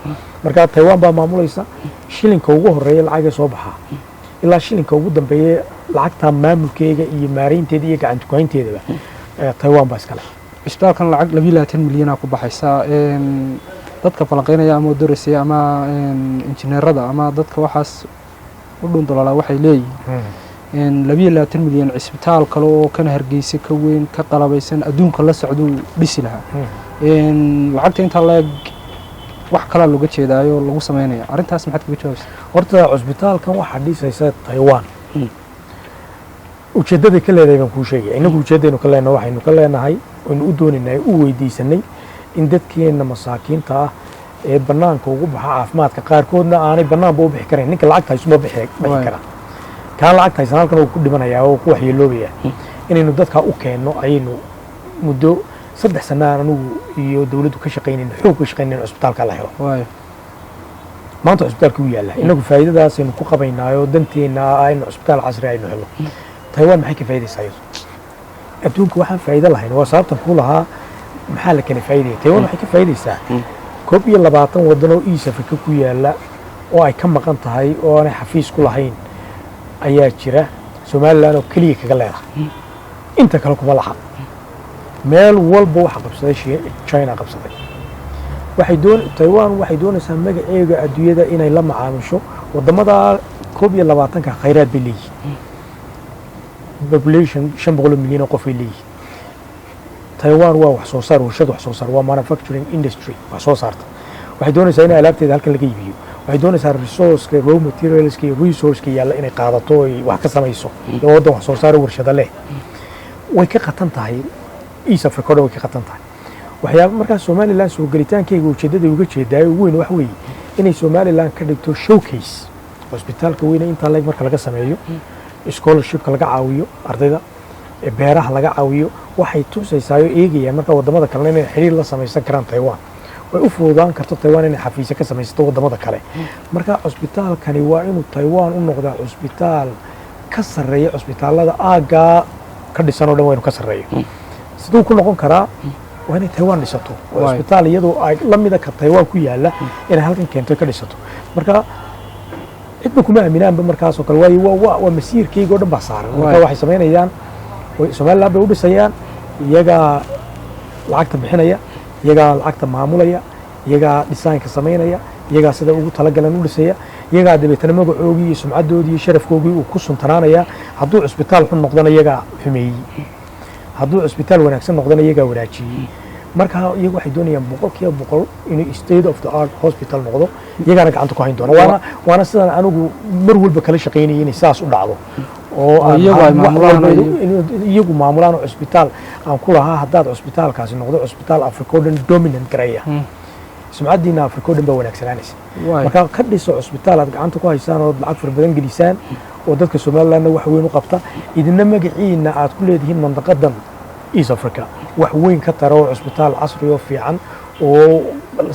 marka taiwan baa maamulaysa shilinka ugu horeeya lacagay soo baxaa ilaa shilinka ugu dambeeya lacagta maamulkeega iyo maareynteeda iyo gacanta ku haynteedaba taiwan baa iskale cusbitaalkan lacag 22 milyan ku baxaysa dadka falanqeynaya ama doorasaya ama injineerada ama dadka waxaas u dhundalala waxay leeyihiin 22 milyan cusbitaal kale oo kan Hargeysa ka weyn ka qalabaysan adduunka la socdo dhisi lahaa lacagta inta leeg wax kala looga jeedaayo lagu sameeynaya arintaas maxaad kaga jawaabtaa horta cusbitaalkan waxa dhisaysa Taiwan ujeedada ka leedahay baan ku sheegay inagu ujeedadaynu ka leenahay waxaynu ka leenahay oo u dooninay u weydiisanay in dadkeena masaakiinta ah ee banaanka ugu baxa caafimaadka qaarkoodna aanay banaanba u bixi karin ninka lacagta isma bixi kara kaan lacagta aysan halkan uu ku dhimanayaa oo ku waxyeeloobaya inaynu dadka u keenno ayaynu muddo 3 sano anagu iyo dawladdu ka shaqeynayno xoog ka shaqeynayno cusbitaalka la helo maanta cusbitaalka uu yaala inagu faa'iidadaas aynu ku qabaynaayo danteena aynu cusbitaal casri aynu helo Taiwan maxay ka faa'iideysaa adduunka waxaan faa'iido lahayn waa sababtan ku lahaa maxaa la kala faa'iideeyay Taiwan waxay ka faa'iideysaa 21 wadan oo East Africa ku yaala oo ay ka maqan tahay oo aan xafiis ku lahayn ayaa jira Soomaaliland oo kaliya kaga leedahay inta kale kuma laha meel walba waxa qabsaday China qabsaday Taiwan waxay doonaysaa magaceega adduunyada inay la macaamisho wadamada 21 ka khayraad bay leeyihiin population 500 milyan oo qof ay leeyihiin Taiwan waa wax soo saar warshad wax soo saar waa manufacturing industry wax soo saarta waxay doonaysaa inay alaabteeda halkan laga iibiyo waxay doonaysaa resource raw materials resource yaalla inay qaadato oo wax ka samayso wadan wax soo saar warshad leh way ka qatan tahay East Africa way ka qatan tahay waxyaabo marka Soomaaliland soo galitaankeega ujeedada uga jeedaay ugu weyn wax weey inay Soomaaliland ka dhigto showcase hospitaalka weyn inta leeg marka laga sameeyo scholarship laga caawiyo ardayda beeraha laga caawiyo waxay tusaysaa eegayaan marka wadamada kale inay xiriir la samaysan karaan Taiwan way u fududaan karto Taiwan inay xafiis ka samaysto wadamada kale marka cusbitaalkani waa inuu Taiwan u noqdaa cusbitaal ka sareeya cusbitaalada aaga ka dhisan oo dhan waa inuu ka sareeyo sidoo ku noqon karaa waa inay Taiwan dhisato cusbitaal iyadoo ay la mid ah Taiwan ku yaala inay halkan keento ka dhisato marka cidba kuma aaminaanba markaas oo kale waa masiirkeyga oo dhan baa saaran marka waxay sameynayaan Soomaaliland bay u dhisayaan iyaga lacagta bixinaya iyaga lacagta maamulaya iyaga design-ka sameynaya iyaga sida ugu talagalan u dhisaya iyaga dabeetana magacoodii iyo sumcadoodii iyo sharafkoodii uu ku suntanaanaya hadduu cusbitaal xun noqdana iyaga xumeeyay hadduu cusbitaal wanaagsan noqdana iyaga wanaajiyay marka iyagu waxay doonayaan 100% inuu state of the art hospital noqdo iyagana gacanta ku hayn doona waana sidaan anigu mar walba kala shaqeynayay inay saas u dhacdo oo iyagu maamulaan cusbitaal aan ku lahaa haddaad cusbitaalkaasi noqdo cusbitaal Africa oo dhan dominant gareeya sumcadiina Africa oo dhan baa wanaagsananaysa marka ka dhiso cusbitaal aad gacanta ku haysaan oo lacag far badan gelisaan oo dadka Soomaaliland wax weyn u qabta idina magaciina aad ku leedihiin mandaqadan East Africa wax weyn ka taro cusbitaal casri oo fiican oo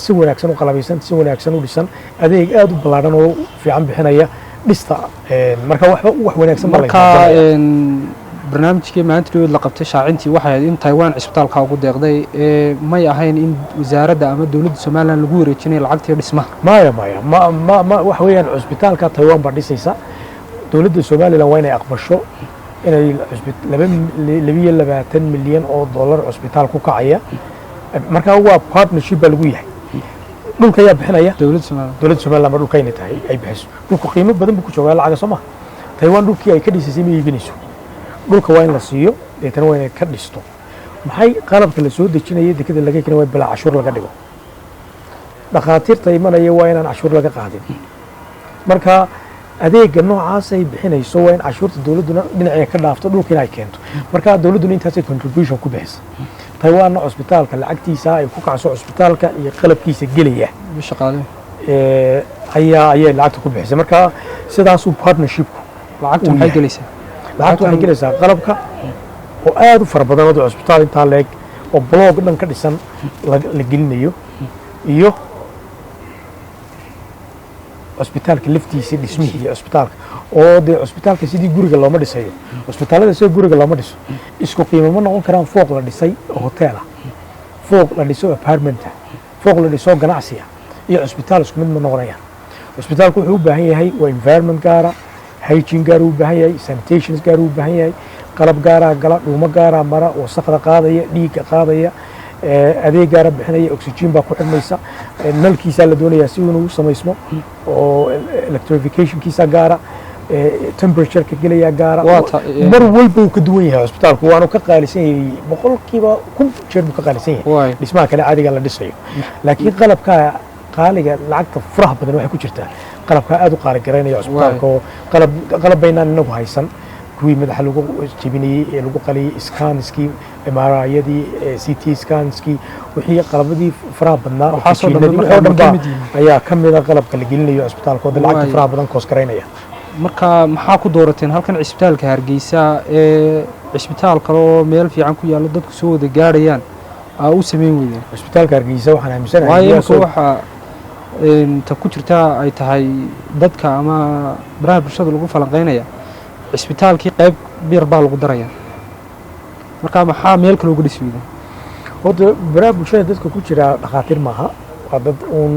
si wanaagsan u qalabaysan si wanaagsan u dhisan adeeg aad u ballaaran oo fiican bixinaya dhista marka wax wanaagsan marka barnaamijkii maanta la qabtay shaacintii waxay ahayd in Taiwan cusbitaalka ugu deeqday may ahayn in wasaaradda ama dawladda Soomaaliland lagu wareejinayo lacagtii dhismaha ma wax weeyaan cusbitaalka Taiwan baa dhisaysa dawladda Soomaaliland waa inay aqbasho inay 22 milyan oo dollar cusbitaal ku kacaya marka waa partnership lagu yahay dhulka ayaa bixinaya dawladda Soomaaliland dhulka inay tahay ay bixiso dhulku qiimo badan buu ku joogaa lacag Soomaa Taiwan dhulkii ay ka dhisay ma iibinayso dhulka waa in la siiyo deetana waa inay ka dhisto maxay qalabka la soo dejinayay dekada laga keenay waa bilaa cashuur laga dhigo dhaqaatiirta imanaya waa inaan cashuur laga qaadin marka adeega noocaas ay bixinayso waa in cashuurta dawladuna dhinaca ka dhaafto dhulka ay keento marka dawladuna intaas ay contribution ku bixisa Taiwan cusbitaalka lacagtiisa ay ku kacso cusbitaalka iyo qalabkiisa gelaya shaqaale ayaa lacagta ku bixisay marka sidaas uu partnership lacagtu maxay gelaysaa lacagtu waxay gelaysaa qalabka oo aad u fara badan oo cusbitaal intaa leeg oo bloog dhan ka dhisan la gelinayo iyo cusbitaalka laftiisa dhismihii cusbitaalka oo dee cusbitaalka sidii guriga looma dhisayo cusbitaalada sida guriga looma dhiso isku qiimo ma noqon karaan fooq la dhisay oo hotel ah fooq la dhiso apartment fooq la dhiso ganacsi ah iyo cusbitaal isku mid ma noqonayaan cusbitaalku wuxuu u baahan yahay waa environment gaara hygiene gaar u baahan yahay sanitation gaar u baahan yahay qalab gaara gala dhuumo gaara mara wasaqda qaadaya dhiigga qaadaya adeeg gaara bixinaya oxygen baa ku xidhmaysa nalkiisa la doonayaa si uu u samaysmo oo electrificationkiisa gaara temperature-ka gelaya gaara mar walba uu ka duwan yahay cusbitaalku waanu ka qaalisan yahay boqolkiiba 1000 jeer buu ka qaalisan yahay dhismaha kale caadiga la dhisayo laakiin qalabka qaaliga lacagta faraha badan waxay ku jirtaa qalabka aad u qaali gareynaya cusbitaalka oo qalab baynaan inagu haysan kuwii madaxa lagu jebinayey ee lagu qaliyey scanskii MRI-yadii CT scanskii wixii qalabadii faraha badnaa oo dhan ayaa ka mid ah qalabka la gelinayo cusbitaalka oo lacagta faraha badan koos gareynaya marka maxaa ku doorateen halkan cisbitaalka Hargeysa ee cisbitaal kale oo meel fiican ku yaalo dadku soo wada gaarayaan u sameyn weeyaan cisbitaalka Hargeysa waxaan aaminsanahay waxa inta ku jirta ay tahay dadka ama baraha bulshada lagu falanqeynaya cisbitaalkii qayb bir baa lagu daraya marka maxaa meel kale ugu dhisi weeyaan wada baraha bulshada dadka ku jira dhaqaatiir maaha waa dad uun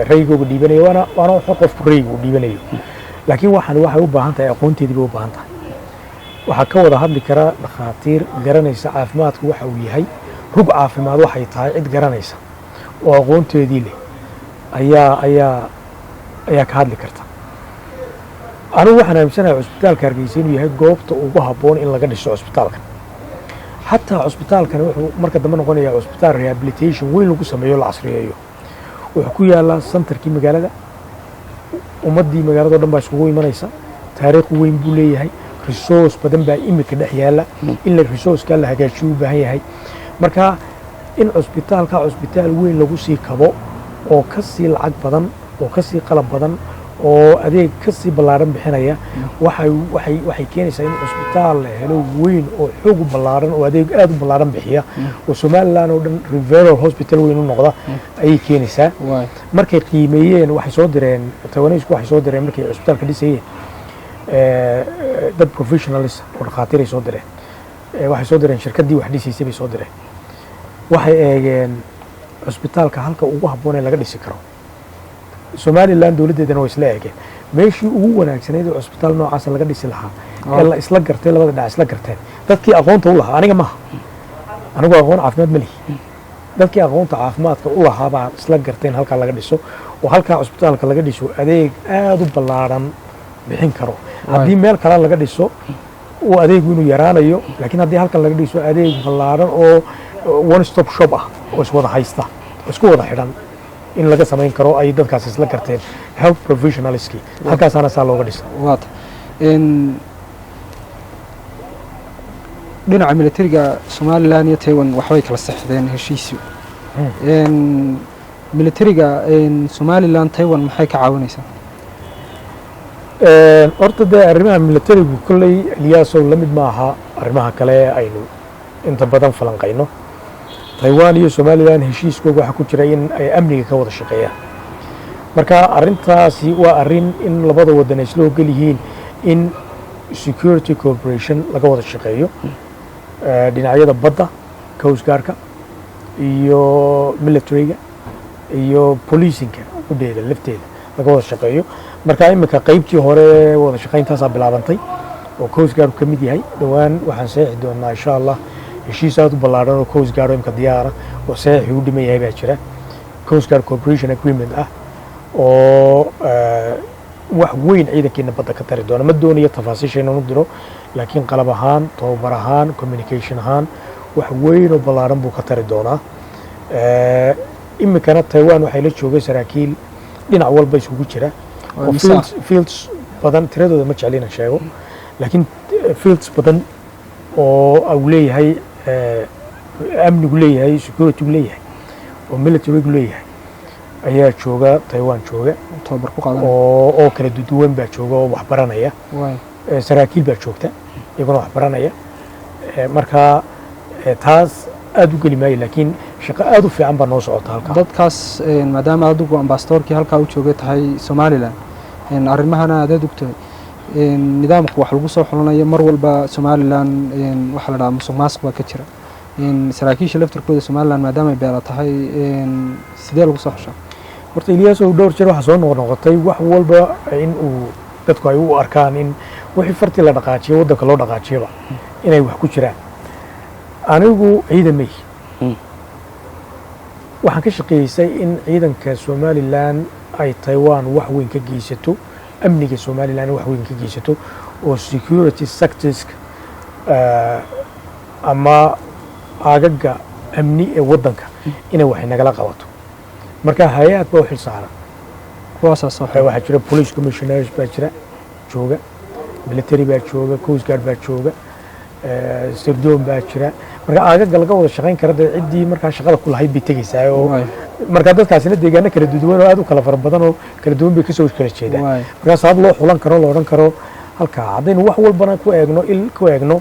rayigooga dhiibanayo waana qofku rayiga u dhiibanayo laakiin waxay u baahan tahay aqoonteedii bay u baahan tahay waxaa ka wada hadli kara dhaqaatiir garanaysa caafimaadku waxa uu yahay rug caafimaad waxay tahay cid garanaysa oo aqoonteedii leh ayaa ka hadli karta anigu waxaan aaminsanahay cusbitaalka Hargeysa inuu yahay goobta ugu habboon in laga dhiso cusbitaalkan xataa cusbitaalkan wuxuu marka dambe noqonayaa cusbitaal rehabilitation weyn lagu sameeyo la casriyeeyo wuxuu ku yaalaa centerkii magaalada ummadii magaalada dhan baa isugu imanaysa taariikh weyn buu leeyahay resource badan baa imika dhex yaala in la resource-ka la hagaajiyo u baahan yahay marka in cusbitaalka cusbitaal weyn lagu sii kabo oo ka sii lacag badan oo ka sii qalab badan oo adeeg ka sii ballaaran bixinaya waxay keenaysaa in cusbitaal la helo weyn oo xoog u ballaaran oo adeeg aad u ballaaran bixiya oo Somaliland oo dhan referral hospital weyn u noqda ayay keenaysaa markay qiimeeyeen waxay soo direen tawaneysku waxay soo direen markay cusbitaalka dhisayeen dad professionals oo dhaqaatiir ay soo direen waxay soo direen shirkaddii wax dhisaysay bay soo direen waxay eegeen cusbitaalka halka ugu habboon ee laga dhisi karo Somaliland dawladeedana way isla eegeen meeshii ugu wanaagsanayd oo cusbitaal noocaas laga dhisi lahaa ee la isla gartay labada dhinac isla garteen dadkii aqoonta u lahaa aniga maaha anigu aqoon caafimaad ma lihi dadkii aqoonta caafimaadka u lahaa baa isla garteen halka laga dhiso oo halka cusbitaalka laga dhiso adeeg aad u ballaaran bixin karo haddii meel kale laga dhiso uu adeegu inuu yaraanayo laakiin haddii halkan laga dhiso adeeg ballaaran oo one stop shop ah oo iswada haysta oo isku wada xidhan in laga samayn karo ay dadkaas isla garteen health professionalski halkaasaana saa looga dhisa waata dhinaca militariga Somaliland iyo Taiwan waxay kala saxdeen heshiisyo militariga Somaliland Taiwan maxay ka caawinaysaa horta dee arrimaha militarigu kolley Ilyaasow la mid maaha arrimaha kale aynu inta badan falanqayno Taiwan iyo Somaliland heshiiskooda waxa ku jira in ay amniga ka wada shaqeeyaan marka arintaasi waa arin in labada wadan ay isla ogol yihiin in security cooperation laga wada shaqeeyo dhinacyada badda coast guardka iyo military-ga iyo policing-ka u dheeda lafteeda laga wada shaqeeyo marka imika qaybtii hore wada shaqeyntaas bilaabantay oo coast guard ka mid yahay dhawaan waxaan saxiix doonaa insha Allah heshiis aad u ballaaran oo coast guard imka diyaara oo saxiix u dhiman yahay baa jira coast guard cooperation agreement ah oo wax weyn ciidankeena badda ka tari doona ma doonayo tafaasiisha inaan u diro laakiin qalab ahaan tababar ahaan communication ahaan wax weyn oo ballaaran buu ka tari doonaa imikana Taiwan waxay la joogay saraakiil dhinac walba isugu jira oo fields badan tiradooda ma jeclina sheego laakiin fields badan oo uu leeyahay amnigu leeyahay security leeyahay oo military leeyahay ayaa jooga Taiwan jooga tababar ku qaadan oo kala duwan baa jooga oo wax baranaya saraakiil baa joogta iyaguna wax baranaya marka taas aad u geli maayo laakiin shaqo aad u fiican baa noo socota halkaa dadkaas maadaama adigu ambasadorkii halkaa u joogay tahay somalilan arrimahana aad ogtahay nidaamka wax lagu soo xulanayo mar walba somalilan waxaa la dhahaa musuq maasuq baa ka jira saraakiisha laftirkooda somalilan maadaama ay beela tahay sidee lagu soo xushaa horta Ilyaasow dhowr jeer waxaa soo noqnoqotay wax walba in uu dadku ay u arkaan in wixii fartii la dhaqaajiyo waddanka loo dhaqaajiyaba inay wax ku jiraan anigu ciidan ma ihi waxaan ka shaqeeysay in ciidanka somalilan ay Taiwan wax weyn ka geysato amniga somalilan wax weyn ka geysato oo security sectors ama aagaga amni ee waddanka inay wax nagala qabato marka hay'ad baa u xil saaran kuwaasaas waxaa jira police commissioners baa jira jooga military baa jooga coast guard baa jooga sirdoon baa jira marka aagaga laga wada shaqayn kara ciddii markaa shaqada ku lahayd bay tegaysaa oo marka dadkaasina deegaano kala duwan oo aad u kala fara badan oo kala duwan bay kasoo kala jeedaan marka sabab loo xulan karo loo odhan karo halkaa haddaynu wax walbana ku eegno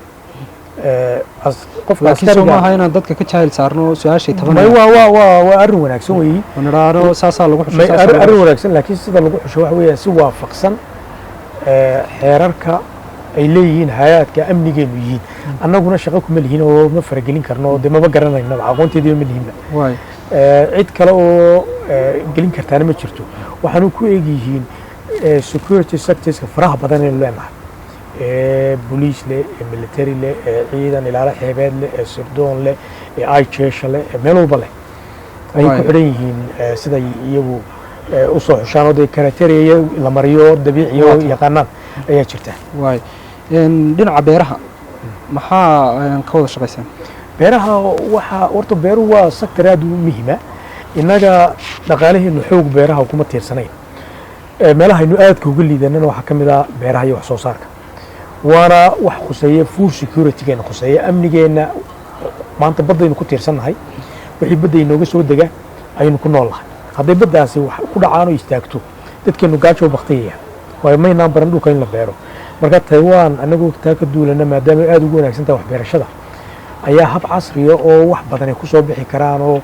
qofka askariga maaha inaan dadka ka jahil saarno su-aashay tabanay waa arrin wanaagsan weeyi nidhaahdo saasaa lagu xusho arrin wanaagsan laakiin sida lagu xusho waxa weeyaan si waafaqsan xeerarka ay leeyihiin hay-adka amnigeenu yihiin annaguna shaqo kuma lihiin oo ma faragelin karno dee maba garanaynaba aqoonteediiba ma lihiinba cid kale oo gelin kartaana ma jirto waxaanu ku eegyihiin security sectorska faraha badan aynu leenahay بوليس له ميليتري له عيدان إلى حباد له سردون له أي تشيش له ملو بله أي كبرين سيدا يبو أصح شانو ده كاركتري لمريو دبيعيو يقنن أي شرطة واي دين عبيرها محا كود شقيسان بيرها وحا ورتو بيروا سكتراد مهمة إننا نقاله إنه حوق بيرها وكم تيرسنين مالها إنه آد كوجل لي ذننا وحكم ذا بيرها يوحصو صارك وانا wax khusay full security geena khusay amnigeena maanta badda inuu ku tiirsanahay wixii badda inooga soo daga aynu ku noolahay haday baddaasi wax ku dhacaan oo istaagto dadkeenu gaajo baqtiyaya way maynaan baran dhulka in la beero marka Taiwan anagu taa ka duulana maadaama aad ugu wanaagsan tahay wax beerashada ayaa hab casri ah oo wax badan ay ku soo bixi karaan oo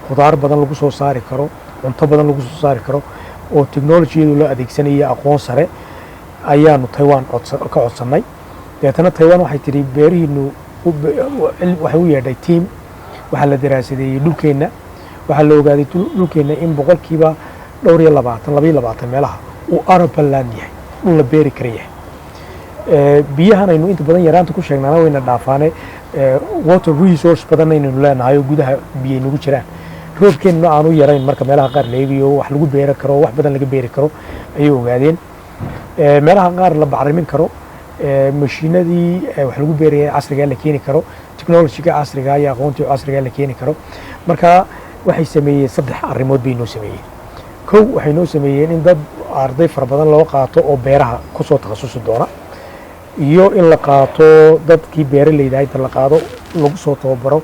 khudaar badan lagu soo saari karo cunto badan lagu soo saari karo oo technology-du la adeegsanaya aqoon sare ayaanu Taiwan ka codsanay deetana Taiwan waxay tiri beerihiinu waxay u yeedhay team waxa la daraasadeeyay dhulkeena waxa la ogaaday dhulkeena in boqolkiiba 22 meelaha uu arable yahay uu la beeri karayaa biyahan aynu inta badan yaraanta ku sheegnaa wayna dhaafaane water resource badan aynu leenahay gudaha biyo nagu jiraan roobkeena aanu yarayn marka meelaha qaar leegiyo wax lagu beeri karo wax badan laga beeri karo ay ogaadeen meelaha qaar la bacrimin karo mashiinadii wax lagu beeriyay casriga la keeni karo technology-ga casriga iyo aqoonta casriga la keeni karo marka waxay sameeyeen saddex arrimood bay noo sameeyeen kow waxay noo sameeyeen in dad arday far badan loo qaato oo beeraha ku soo takhasusi doona iyo in la qaato dadkii beeraleyda inta la qaado lagu soo tababaro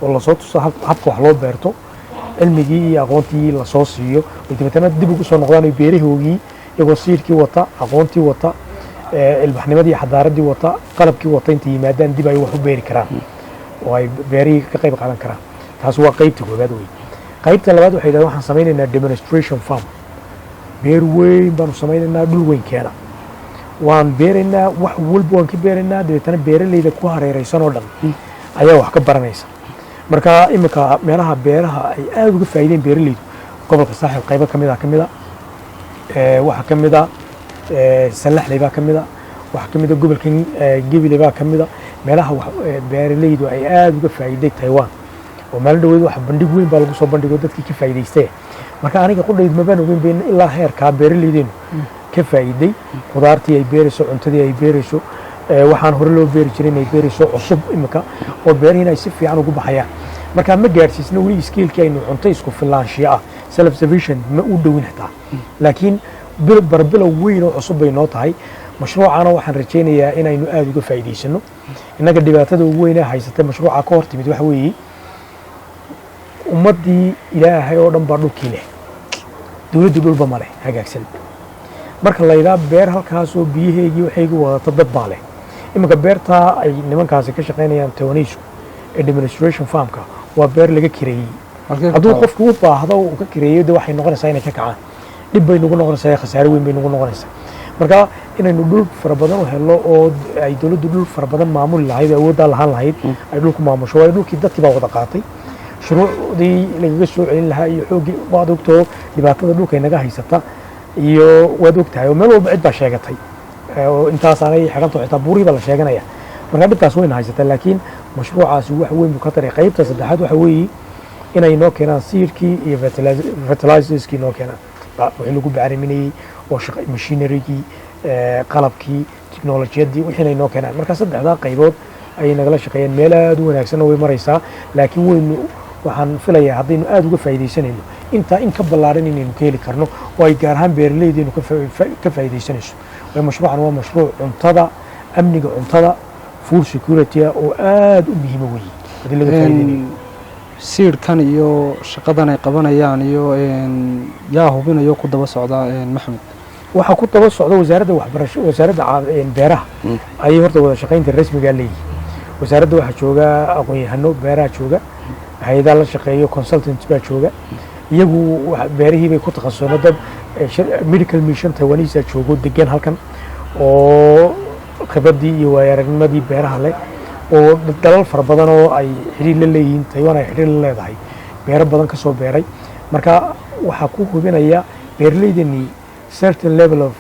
oo la soo tuso habka wax loo beerto cilmigii iyo aqoontii la soo siiyo dibadana dib ugu soo noqdaan beerahoogii iyagoo siirkii wata aqoontii wata ilbaxnimadii xadaaradii wata qalabkii wata inta yimaadaan dib ay wax u beeri karaan oo ay beerihii ka qayb qaadan karaan taas waa qaybta koowaad wey qaybta labaad waxay yidhahdeen waxaan samaynaynaa demonstration farm beer weyn baanu samaynaynaa dhul weyn keena waan beeraynaa wax walba waan ka beeraynaa dabeetana beeraleyda ku hareeraysan oo dhan ayaa wax ka baranaysa marka iminka meelaha beeraha ay aad uga faa'iideen beeraleydu gobolka saaxil qaybo ka mid ah waxa ka mid ah salaxley baa ka mid ah waxa ka mid ah gobolkan Gabiley baa ka mid ah meelaha beeraleydu ay aad uga faa'iiday Taiwan oo meel dhaweyd wax bandhig weyn baa lagu soo bandhigo dadkii ka faa'iidaystay marka aniga qodhayd ma baan ogeyn been ilaa heerka beeraleydeenu ka faa'iiday khudaartii ay beerayso cuntadii ay beerayso waxaan hore loo beeri jiray inay beerayso cusub imika oo beerihiina ay si fiican ugu baxayaan marka ma gaarsiisna weli skiilkii aynu cunto isku filaanshiya ah self sufficient ma u dhowin xitaa laakiin barbilow weyn oo cusub bay noo tahay mashruucana waxaan rajaynayaa inaynu aad uga faa'iidaysano innaga dhibaatada ugu weyn ee haysatay mashruuca ka hor timid waxa weeye ummaddii ilaahay oo dhan baa dhulkii leh dowladdu dhulba ma leh hagaagsan marka la yidhaha beer halkaasoo biyaheygii waxaygu wadata dad baa leh iminka beertaa ay nimankaasi ka shaqaynayaan taiwanisku ee demonstration farmka waa beer laga kireeyey hadduu qofku u baahdo uu ka kireeyo de waxay noqonaysaa inay ka kacaan dhib bay nagu noqonaysaa khasaare weyn bay nagu noqonaysaa marka inaynu dhul fara badan u helo oo ay dowladdu dhul fara badan maamuli lahayd awooddaa lahaan lahayd ay dhulku maamusho waayo dhulkii dadkii baa wada qaatay shuruucdii lagaga soo celin lahaa iyo xooggii waad ogtoo dhibaatada dhulka inaga haysata iyo waad ogtahay oo meel walba cid baa sheegatay oo intaasaanay xidhanto xitaa buurihii baa la sheeganaya marka dhibkaas wayna haysataa laakiin mashruucaasi wax weyn buu ka taray qaybta saddexaad waxa weeye inay noo keenaan siirkii iyo fertilizerskii noo keenaan wixii lagu bacriminayey oo machinerigii qalabkii technolojiyadii wixiinay noo keenaan marka saddexdaa qaybood ayay nagala shaqeeyeen meel aad u wanaagsanna way maraysaa laakiin waynu waxaan filayaa haddaynu aad uga faa'iidaysanayno intaa in ka ballaaran inaynu ka heli karno oo ay gaar ahaan beeraleydeenu ka faa'iidaysanayso waayo mashruucan waa mashruuc cuntada amniga cuntada food security oo aad u muhiima weeye haddii laga faa'iidaynayo siirkan iyo shaqadan ay qabanayaan iyo yaa hubinayo ku daba socda maxamed waxaa ku daba socda wasaaradda waxbarasho wasaaradda beeraha ayay horta wada shaqaynta rasmigaa leeyihin wasaaradda waxaa jooga aqoon-yahano beeraha jooga hay-adaa la shaqeeyo consultant baa jooga iyagu beerihii bay ku takhasuseen dad medical mission taiwanese joogo degan halkan oo khibraddii iyo waayaragnimadii beeraha leh oo dalal fara badan oo ay xiriir la leeyihiin taiwan ay xiriir la leedahay beero badan ka soo beeray marka waxaa ku hubinaya beeraleydani certain level of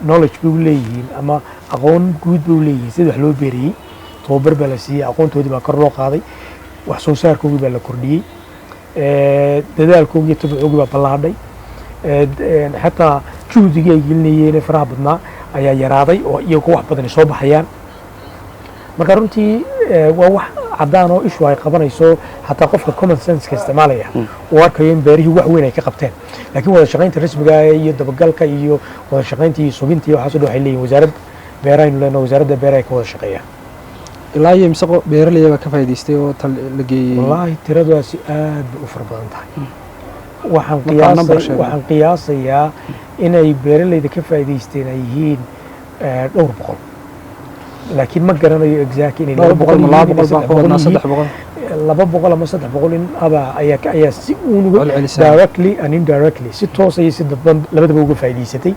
knowledge bay u leeyihiin ama aqoon guud bay u leeyihiin sida wax loo beeriyey tababar baa la siiyey aqoontoodii baa kor loo qaaday wax soo saarkoogii baa la kordhiyey dadaalkoogii tabacoogii baa ballaadhay xataa juhdigii ay gelinayeen faraha badnaa ayaa yaraaday oo iyagoo wax badani soo baxayaan marka runtii waa wax caddaan oo ishu ay qabanayso xataa qofka common senseka isticmaalaya uu arkayo in beerihii wax weyn ay ka qabteen laakiin wada shaqaynta rasmiga iyo dabagalka iyo wada shaqaynta iyo subinta iyo waxaasoo dhan waxay leeyihin wasaaradda beerahaynu leenahay wasaaradda beeraha ay ka wada shaqeeyaan ilaa iyo mise beeraley baa ka faa'iidaystay oo la geeyey wallaahi tiradaasi aad bay u fara badan tahay waxaan qiyaasayaa inay beeraleyda ka faa'iidaysteen ay yihiin dhowr boqol laakiin ma garanayo exact inay 200 ama 300 in aba ayaa si uunuga directly and indirectly si toos iyo si dadban labadaba uga faa'iidaysatay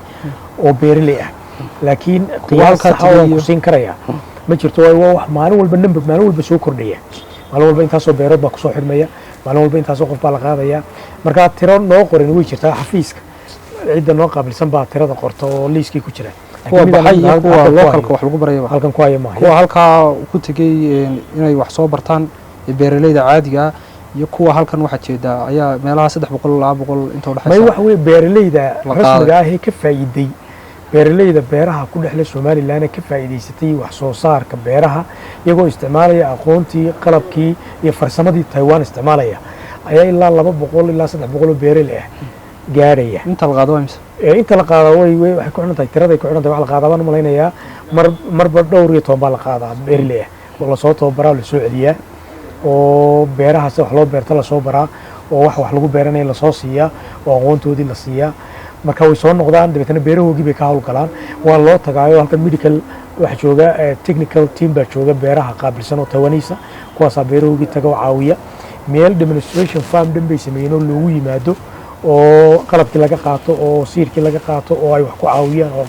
oo beeraley ah laakiin qiyaas sax oo ku siin karaya ma jirto waa wax maalin walba number maalin walba soo kordhaya maalin walba intaasoo beerood baa kusoo xidhmaya maalin walba intaasoo qof baa la qaadaya marka tiro noo qoran way jirtaa xafiiska cidda noo qaabilsan baa tirada qorta oo liiskii ku jira kuwa baxay iyo kuwa localka wax lagu barayaba halkan ku haya maaha kuwa halkaa ku tegey inay wax soo bartaan beeraleyda caadiga iyo kuwa halkan waxa jeeda ayaa meelaha 300 200 inta u dhaxaysa may wax weey beeraleyda rasmiga ah ee ka faa'iiday beeraleyda beeraha ku dhexle Soomaaliland ka faa'iidaysatay wax soo saarka beeraha iyagoo isticmaalaya aqoontii qalabkii iyo farsamadii Taiwan isticmaalaya ayaa ilaa 200 ilaa 300 beeraley ah gaaraya inta la qaado imse inta la qaado way waxay ku xidhantahay tirada ay ku xidhantahay wax la qaado baan malaynayaa marba dhowr iyo 10 baa la qaadaa beeraley oo la soo tababaraa la soo celiyaa oo beeraha si wax loo beerto la soo baraa oo wax lagu beeranayo la soo siiyaa oo aqoontoodii la siiyaa marka way soo noqdaan dabeetana beerahoogii bay ka hawlgalaan waa loo tagaayo halkan medical waxa jooga technical team baa jooga beeraha qaabilsan oo Taiwanese kuwaasaa beerahoogii taga oo caawiya meel demonstration farm dhan bay sameeyeen oo loogu yimaado oo qalabkii laga qaato oo siirkii laga qaato oo ay wax ku caawiyaan oo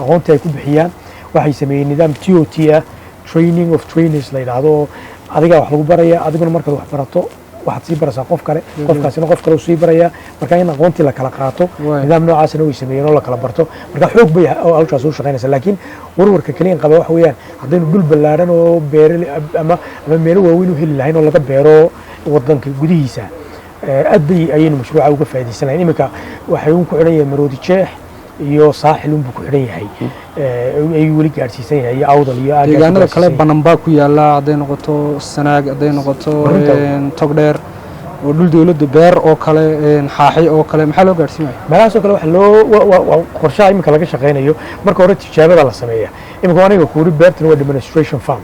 aqoonta ay ku bixiyaan waxay sameeyeen nidaam TOT ah training of trainers la yiraahdo adiga wax lagu baraya adiguna markaad wax barato waxaad sii baraysaa qof kale qofkaasina qof kale uu sii baraya marka in aqoontii la kala qaato nidaam noocaasna way sameeyeen oo la kala barto marka xoog bay halkaas u shaqeynaysaa laakiin warwarka kaliya qaba wax weeyaan haddaynu dhul ballaaran oo beeraley ama meelo waaweyn u heli lahayn oo laga beero wadanka gudihiisa aad bay ayaynu mashruuca uga faa'iidaysanayn iminka waxay ku xidhan yahay maroodi jeex iyo saaxil uu ku xidhan yahay ay weli gaarsiisan yahay awdal iyo deegaanada kale bananbaa ku yaala haday noqoto sanaag haday noqoto togdheer oo dhul dawladda beer oo kale xaaxi oo kale maxaa loo gaarsiinaya meelahaasoo kale waxa loo qorshaha iminka laga shaqeynayo marka hore tijaabada la sameeya iminka aniga ku wari beertan waa demonstration farm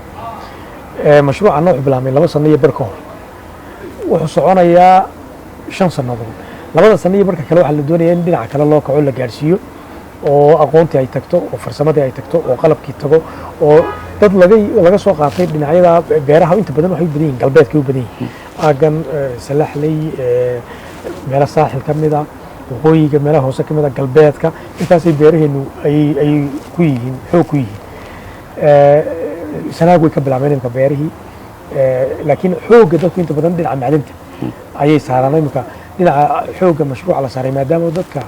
mashruuca nooc bilaabmay 2 sano iyo bar ka hor wuxuu soconayaa 5 sannadood 2 sano iyo barka kale waxa la doonayaa in dhinaca kale loo kaco la gaarsiiyo oo aqoontii ay tagto oo farsamadii ay tagto oo qalabkii tago oo dad laga soo qaatay dhinacyada beeraha inta badan waxay u badan yihiin galbeedkay u badan yihiin aagan salaxley meelo saaxil ka mid ah waqooyiga meelaha hoose ka mid ah galbeedka intaasay beeraheenu ayay ku yihiin xoog ku yihiin sanaag way ka bilaabeen imika beerihii laakiin xoogga dadku inta badan dhinaca macdanta ayay saaraan imika dhinaca xoogga mashruuca la saaray maadaama dadka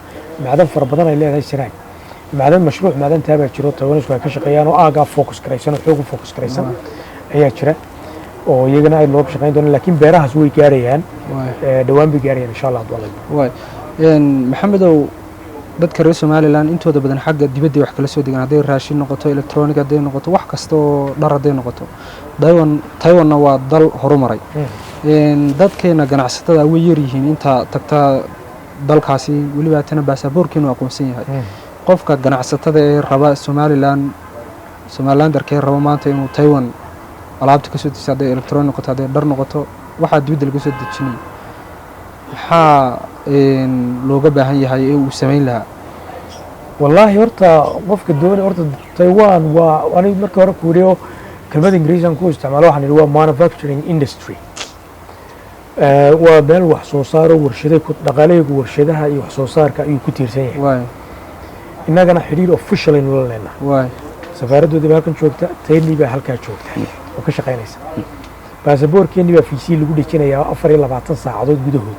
macdan fara badan ay leedahay sanaag mashruuc macdantaa baa jiro tawanisku ay ka shaqeeyaan oo aagaa focus garaysan oo xoog u focus garaysan ayaa jira oo iyagana ay looga shaqeyn doonaan laakiin beerahaas way gaarayaan dhawaan bay gaarayaan insha allah waay maxamedow dadka reer somalilan intooda badan xagga dibadday wax kala soo degaan hadday raashin noqoto electronic hadday noqoto wax kasta oo dhar hadday noqoto taiwanna waa dal horumaray dadkeena ganacsatada way yar yihiin inta tagta dalkaasi weliba tana baasaboorkeenu aqoonsan yahay qofka ganacsatada ee raba somalilandarkee raba maanta inuu taiwan alaabta kasoo dejiso hadday electronic noqoto hadday dhar noqoto waxaa dibadda laga soo dejinaya maxaa looga baahan yahay ee uu samayn lahaa wallaahi horta qofka doonay horta taiwan waa aniga markii hore ku yidhi kelmada ingiriisian ku isticmaalo waxaan yidhi waa manufacturing industry waa meel wax soo saaro dhaqaalaheegu warshadaha iyo wax soo saarka ayuu ku tiirsan yahay innagana xidhiir official aynu la leenahay safaaraddoodii baa halkan joogta taynii baa halkaa joogta oo ka shaqaynaysa baasaboorkeennii baa fiisii lagu dhejinayaa 24 saacadood gudahood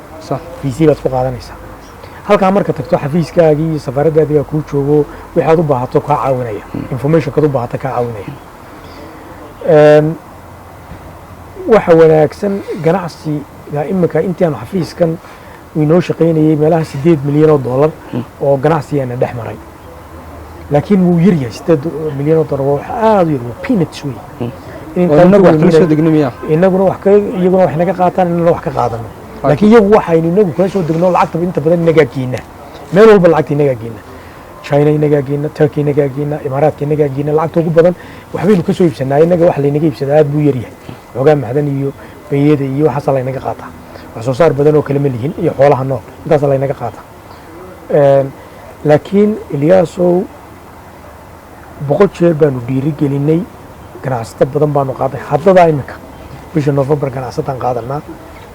fiisii baad ku qaadanaysaa halkaa marka tagto xafiiskaagii iyo safaaraddaadii baa kuu joogo waxaad u baahato kaa caawinaya informationkaad u baahata kaa caawinaya waxa wanaagsan ganacsiga imika intaanu xafiiskan inoo shaqaynayay meelaha 8 milyan oo dollar oo ganacsigeena dhex maray laakiin wuu yar yahay 8 milyan oo dollar waa aad u yar waa peanuts wey inaguna iyaguna wax naga qaataan inana wax ka qaadano laakiin iyagu waxaynu inagu kala soo degno lacagta inta badan inagaa geena meel walba lacagta inagaa geena china inagaa geena turkey inagaa geena imaaraadka inagaa geena lacagta ugu badan waxbaynu ka soo iibsanaa inaga wax laynaga iibsadaa aad buu yar yahay xoogaa macdan iyo bayada iyo waxaasa laynaga qaataa wax soo saar badan oo kale ma lihin iyo xoolaha nool intaasa laynaga qaataa laakiin ilyaasow 100 jeer baanu dhiiri gelinay ganacsato badan baanu qaaday haddadaa imika bisha November ganacsataan qaadanaa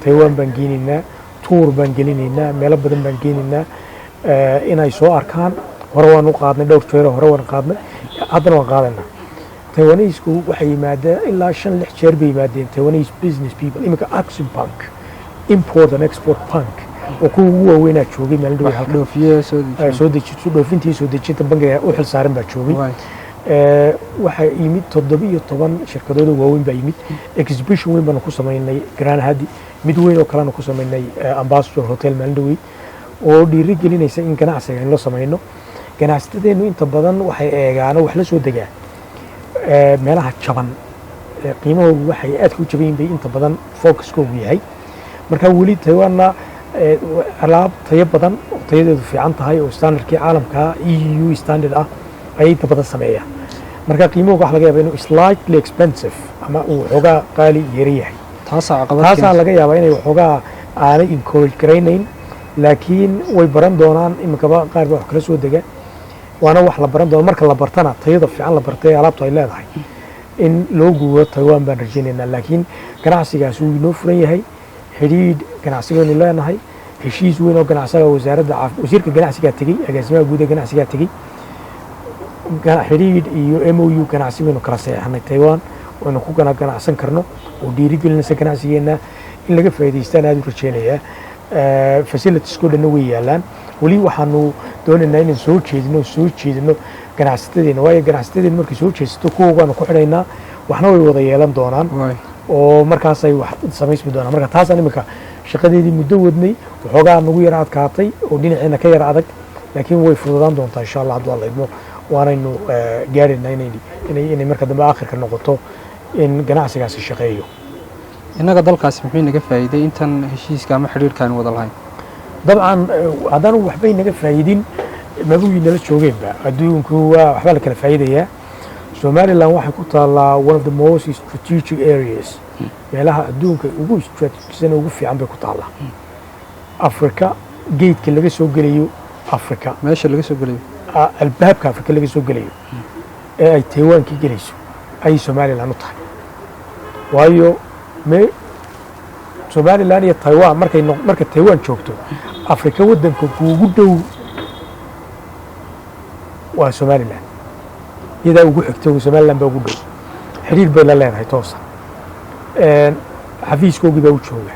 Taiwan baan geenaynaa tuur baan gelinaynaa meelo badan baan geenaynaa inay soo arkaan hore waan u qaadnay dhowr jeer hore waan qaadnay haddana waan qaadaynaa Taiwaneesku waxay yimaadeen ilaa 5-6 jeer bay yimaadeen Taiwanese business people imika Action Bank import and export bank oo kuwa ugu waaweynaa joogay meel dhow soo dejinta bangiga u xil saaran baa joogay waxaa yimid 17 shirkadood oo waaweyn baa yimid exhibition weyn baanu ku samaynay Grand Hadi mid weyn oo kalena ku samaynay Ambassador Hotel Mandaway oo dhiiri gelinaysa in ganacsiga in la samayno ganacsadeenu inta badan waxay eegaan wax la soo degaa meelaha jaban qiimahoodu waxay aad ku jaban yihiin inta badan focuskoodu yahay marka weli Taiwanna alaab tayo badan oo tayadeedu fiican tahay oo standardkii caalamka EU standard ah ay inta badan sameeyaan marka qiimuhu wax laga yaabaa inuu slightly expensive ama uu xogaa qaali yar yahay taasaa laga yaabaa inay xogaa aanay encourage garaynayn laakiin way baran doonaan imikaba qaar baa wax kala soo dega waana wax la baran doono marka la bartana tayada fiican la bartay alaabtu ay leedahay in loo guuro Taiwan baan rajaynaynaa laakiin ganacsigaas uu inoo furan yahay xidhiidh ganacsigeenu leenahay heshiis weyn oo ganacsiga wasiirka ganacsiga tagay agaasimaha guud ee ganacsiga tagay xidhiidh iyo MOU ganacsi baynu kala saxeexnay Taiwan oo ku ganacsan karno oo dhiirigelinaysa ganacsigeena in laga faa'iideystaan aad u rajaynayaa facilities ku dhan way yaalaan wali waxaanu doonaynaa inaan soo jeedino ganacsatada waayo ganacsatada markay soo jeesto kuwaana ku xidhaynaa waxna way wada yeelan doonaan oo markaas ay wax samaysmi doonaan marka taas imika shaqadeedii muddo wadnay waxoogaa nagu yara adkaatay oo dhinaceena ka yara adag laakiin way fududaan doontaa insha Allah haddii Allah idmo waanaynu gaarina inay marka dambe aakhirka noqoto in ganacsigaasi shaqeeyo inaga dalkaasi muxuu naga faa'iiday intan heshiiska ama xiriirkan wada lahayn dabcan haddaan waxbay naga faa'iidin mabuuyi nala joogeenba adduunku waa waxba la kala faa'iidayaa Somaliland waxay ku taallaa one of the most strategic areas meelaha adduunka ugu strategisan ugu fiican bay ku taallaa Afrika geedka laga soo gelayo Afrika meesha laga soo gelayo albaabka Afrika laga soo gelayo ee ay Taiwan ka gelayso ay Somaliland u tahay waayo Somaliland iyo Taiwan marka Taiwan joogto Afrika wadanka ugu dhow waa Somaliland iyada ugu xigto Somaliland baa ugu dhow xiriir bay la leedahay toosa xafiiskooda u jooga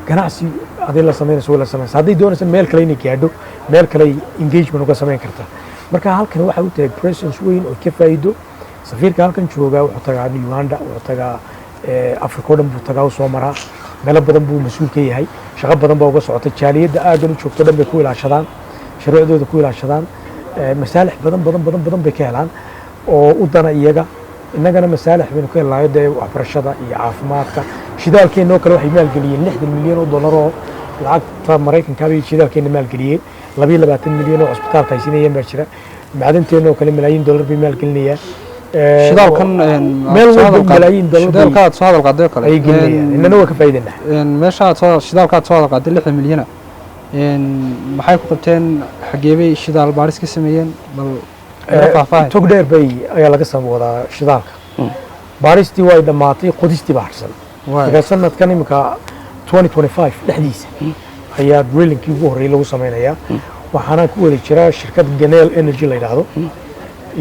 ganacsi hadii la sameeyay wala sameeyay hadii doonaysan meel kale inay gaadho meel kale engagement uga sameyn karta marka halkan waxa uu tahay presence weyn oo ka faa'iido safiirka halkan jooga wuxuu tagaa Uganda wuxuu tagaa Afrika oo dhan buu tagaa soo maraa meel badan buu mas'uul ka yahay shaqo badan baa uga socota jaaliyada aadan u joogto dhan bay ku ilaashadaan shuruucdooda ku ilaashadaan masaalix badan bay ka helaan oo u dana iyaga innagana masaalix baynu ka helnaayo dee waxbarashada iyo caafimaadka shidaalkeennoo kale waxay maalgeliyeen $60 milyan oo lacagta Maraykanka bay shidaalkeenna maalgeliyeen 22 milyan oo cusbitaalka ay siinayeen baa jira macdanteenoo kale $malaayiin bay maalgelinayaan shidaalkan meel walba $malaayiin shidaalka aad soo hadal qaaday kale ay gelinayaan innana waa ka faa'iideynaa meesha aad shidaalka aad soo hadal qaaday 60 milyan maxay ku qabteen xageebay shidaal baaris ka sameeyeen bal tog dheer bay ayaa laga wadaa shidaalka baaristii way dhamaatay qodistii baa harsan marka sanadkan imika 2025 dhexdiisa ayaa drillingkii ugu horreeyay lagu samaynayaa waxaana ku wada jira shirkad Genel Energy la yiraahdo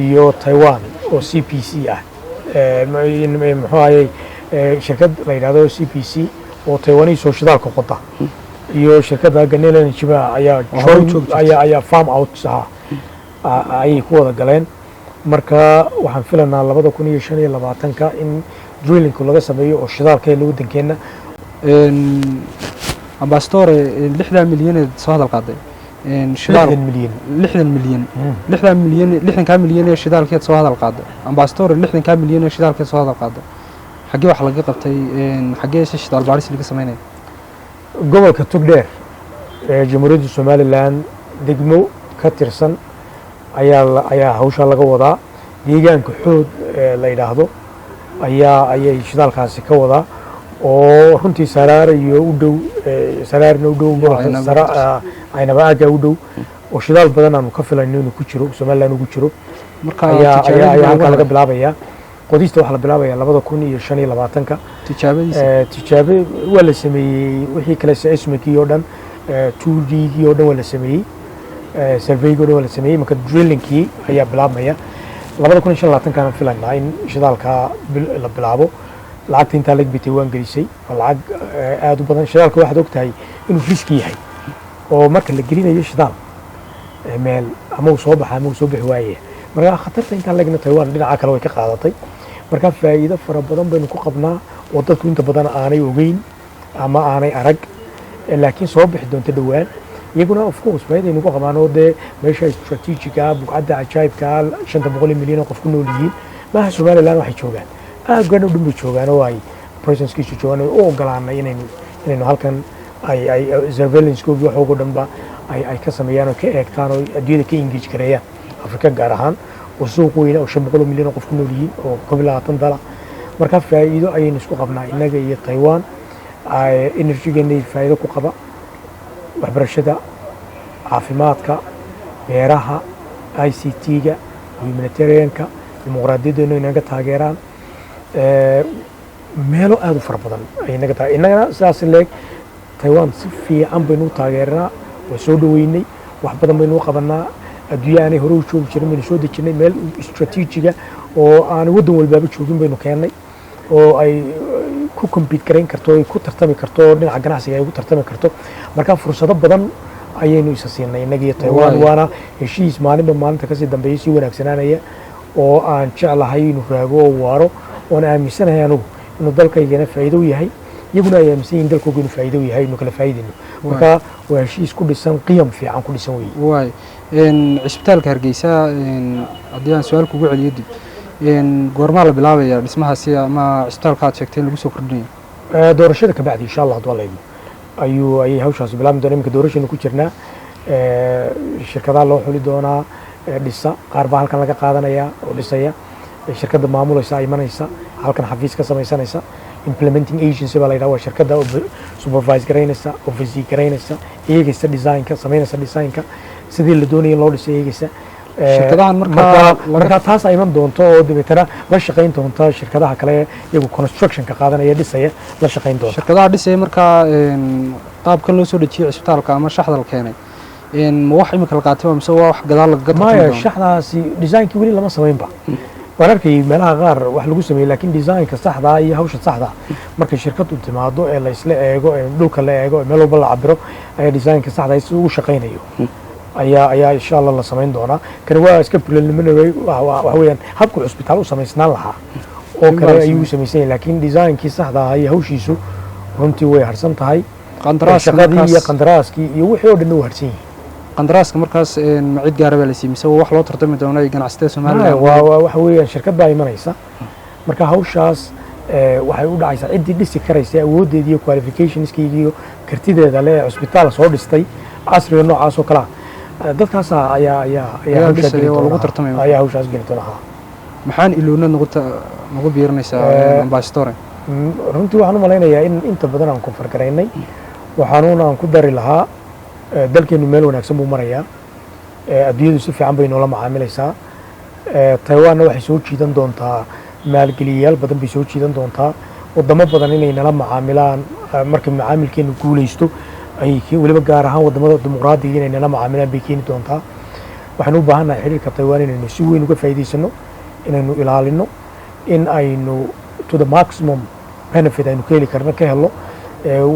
iyo Taiwan oo CPC ah muxuu ahaayay shirkad la yiraahdo CPC oo Taiwanese soo shidaalka qota iyo shirkadda Genel Energy ayaa farm out ay ku wada galeen marka waxaan filanaa 2025 in drillingku laga sameeyo oo shidaalka ee wadankeena ambassador 60 milyan ee soo hadal qaaday shidaal 60 milyan ee shidaalkeed soo hadal qaaday ambassador 60 milyan ee shidaalkeed soo hadal qaaday xagee wax laga qabtay xagee shidaal baaris laga sameeyay gobolka Togdheer ee Jamhuuriyadda Somaliland degmo ka tirsan ayaa hawsha laga wadaa deegaanka xood la yiraahdo ayay shidaalkaasi ka wadaa oo runtii Saraar iyo u dhow Saraarna u dhow aynaba aaga u dhow oo shidaal badan aanu ka filayno inuu ku jiro Somaliland ugu jiro marka ayaa halka laga bilaabaya qodista waxa la bilaabaya 2025 tijaabe waa la sameeyay wixii kale seismic oo dhan 2D oo dhan waa la sameeyay survey oo la sameeyay marka drillingkii ayaa bilaabmaya 2025 kana filaynaa in shidaalka la bilaabo lacagta inta laga bitay waan gelisay lacag aad u badan shidaalka waxaad ogtahay inuu riski yahay oo marka la gelinayo shidaal meel ama uu soo baxaa ama uu soo bixi waaye marka khatarta inta lagna Taiwan dhinaca kale way ka qaadatay marka faa'iido fara badan baynu ku qabnaa oo dadku inta badan aanay ogeyn ama aanay arag laakiin soo bixi doonto dhawaan iyaguna of course faa'iidaynu ku qabaan oo de meesha strategiga buqcadda ajaybka 500 milyan oo qof ku nool yihiin maaha Somaliland waxay joogaan aaggan u dhanba joogaan oo ay presence-kiisu joogaan oo ogolaanay inaynu halkan ay surveillance-kooda wax ugu dhanba ay ka sameeyaan oo ka eegtaan oo adduunyada ka engage gareeyaan Afrika gaar ahaan oo suuq weyn oo 500 milyan oo qof ku nool yihiin oo $20 marka faa'iido ayaynu isku qabnaa inaga iyo Taiwan energy-geena faa'iido ku qaba waxbarashada caafimaadka beeraha ICT-ga humanitarian-ka dimuqraadiyadda inaga taageeraan meelo aad u fara badan ay inaga tahay inagana sidaas leeg Taiwan si fiican baynu taageernaa oo soo dhaweynay wax badan baynu qabanaa adduunyaanay hore u joogi jirin baynu soo dejinay meel strategiga oo aan wadan walbaaba joogin baynu keenay oo ay ku compete gareyn karto ay ku tartami karto dhinaca ganacsiga ay ku tartami karto marka fursado badan ayaynu isa siinay inaga iyo Taiwan waana heshiis maalinta ka sii dambeeyay si wanaagsananaya oo aan jeclahay inuu raago oo waaro oo aan aaminsanahay anigu inuu dalkaygana faa'iido u yahay iyaguna ay aaminsan yihiin dalkooda inuu faa'iido u yahay inuu kala faa'iideyno marka waa heshiis ku dhisan qiyam fiican ku dhisan weeye cisbitaalka Hargeysa haddii aan su'aal kugu celiyo dib goorma la bilaabaya dhismahaasi ama cisbitaalka aad sheegtay in lagu soo kordhinayo doorashada ka bacdi insha Allah hadda ayay hawshaas bilaabmi doonaa iminka doorashada ku jirnaa shirkadaha loo xuli doonaa dhisa qaar baa halkan laga qaadanaya oo dhisaya shirkadda maamulaysa imanaysa halkan xafiis ka samaysanaysa implementing agency baa la yidhaha waa shirkadda supervise garaynaysa oversee garaynaysa eegaysa designka samaynaysa designka sidii la doonaya in loo dhiso eegaysa shirkadahan markaa taas ay iman doonto oo dabeetana la shaqayn doonta shirkadaha kale iyagu constructionka qaadanaya dhisaya la shaqayn doonta shirkadaha dhisaya markaa qaabkan loo soo dhejiyay cisbitaalka ama shaxda la keenay ma wax imika la qaatay mise waa wax gadaal laga maya shaxdaasi designkii weli lama samaynba waan arkay meelaha qaar wax lagu sameeyey laakiin designka saxda iyo hawsha saxda markay shirkadu timaado ee la isla eego ee dhulka la eego ee meel walba la cabiro ayaa designka saxda si ugu shaqaynayo ayaa insha Allah la samayn doonaa kan waa iska preliminary waxa weeyaan habku cusbitaal u samaysnaan lahaa oo kale ayuu sameeyay laakiin designkii saxda ah iyo hawshiisu runtii way harsan tahay qandaraaskii iyo wixii oo dhan uu harsan yahay qandaraaska markaas ma cid gaar ah la siiyay mise wax loo tartami doono ay ganacsatada Soomaaliland waxa weeyaan shirkad baa imanaysa marka hawshaas waxay u dhacaysaa ciddii dhisi karaysa awoodeedii iyo qualificationskiisa iyo kartideeda leh cusbitaal soo dhistay casriga noocaas oo kala dadkaas ayaa lagu tartamay ayaa hawshaas geli doona maxaan iloona nagu biirinaysaa ambassador runtii waxaan u malaynayaa in inta badan aan ku fargaraynay waxaan ku dari lahaa dalkeenu meel wanaagsan buu marayaa adduunyadu si fiican bay noola macaamilaysaa Taiwan waxay soo jiidan doontaa maalgeliyayaal badan bay soo jiidan doontaa wadamo badan inay nala macaamilaan markii macaamilkeenu guuleysto ay waliba gaar ahaan wadamada dimuqraadiga inay nala macaamilaan bay keeni doontaa waxaan u baahanahay xiriirka Taiwan inaynu si weyn uga faa'iideysano inaynu ilaalino in aynu to the maximum benefit aynu ka heli karno ka helo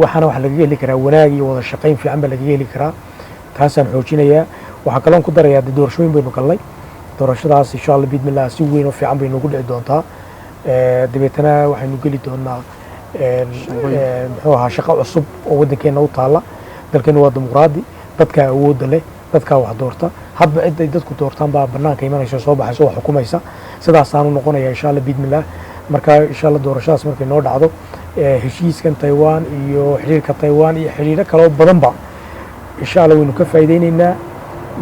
waxaana wax laga heli karaa wanaag iyo wada shaqayn fiican baa laga heli karaa taasaan xoojinayaa waxaa kaloon ku darayaa doorashooyin baynu galnay doorashadaas insha Allah bidmillah si weyn oo fiican bay noogu dhici doontaa dabeetana waxaynu geli doonaa muxuu ahaa shaqo cusub oo waddankeena u taala dalkeena waa dimuqraadi dadka awoodda leh dadka wax doorta hadba cid ay dadku doortaan baa banaanka imanaysa soo baxaysa oo xukumaysa sidaasaanu noqonayaa insha Allah bidmillah marka insha Allah doorashadaas markay noo dhacdo heshiiskan Taiwan iyo xiriirka Taiwan iyo xiriiro kale oo badanba insha Allah waynu ka faa'iideynaynaa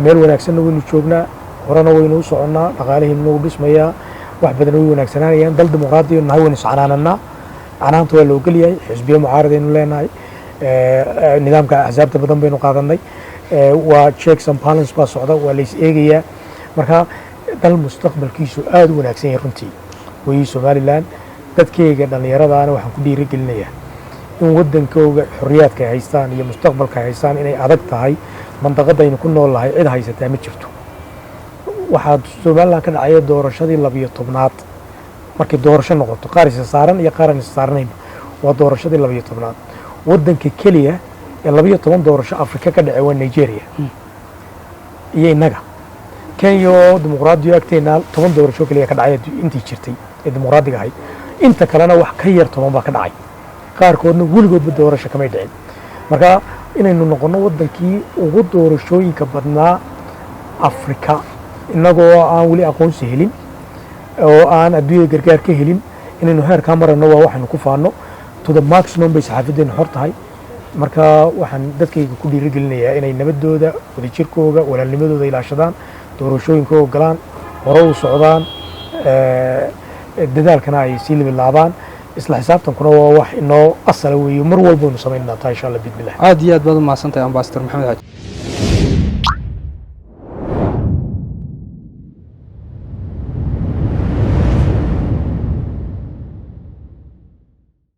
meel wanaagsan waynu joognaa horena waynu u soconaa dhaqaalaheena wuu dhismayaa wax badan way wanaagsananayaan dal dimuqraadi ah waynu soconaanaa canaanta waa loo geliyaa xisbiyo mucaaradaynu leenahay nidaamka axsaabta badan baynu qaadanay waa checks and balances baa socda waa la is eegayaa marka dal mustaqbalkiisu aad u wanaagsan yahay runtii way Soomaaliland dadkayga dhalinyaradaana waxaan ku dhiirigelinayaa in wadankooda xorriyadka ay haystaan iyo mustaqbalka ay haystaan inay adag tahay mandaqadaynu ku noolahay cid haysataa ma jirto waxaa Soomaaliland ka dhacay doorashadii 12aad markii doorasho noqoto qaar is saaran iyo qaar aan is saarnayn waa doorashadii 12aad wadanka kaliya ee 12 doorasho Afrika ka dhacay waa Nigeria iyo inaga Kenya dimuqraadiyo agteena 10 doorasho kaliya ka dhacay intii jirtay ee dimuqraadiga ahayd inta kalena wax ka yar 10 baa ka dhacay qaarkoodna weligoodba doorasho kamay dhicin marka inaynu noqono wadankii ugu doorashooyinka badnaa Afrika inagoo aan weli aqoonsi helin oo aan adduunka gargaar ka helin inaynu heer ka marano waa waxaynu ku faano to the maximum bay saxaafadeenu xor tahay marka waxaan dadkayga ku dhiirigelinayaa inay nabadooda wadajirkooda walaalnimadooda ilaashadaan doorashooyinkooda galaan hore u socdaan dadaalkana ay sii laabaan isla xisaabtankuna waa wax inoo asal weeyo mar walba inuu sameynaa insha Allah bidbillah aad iyo aad baad u mahadsantahay ambassador Maxamed Xaaji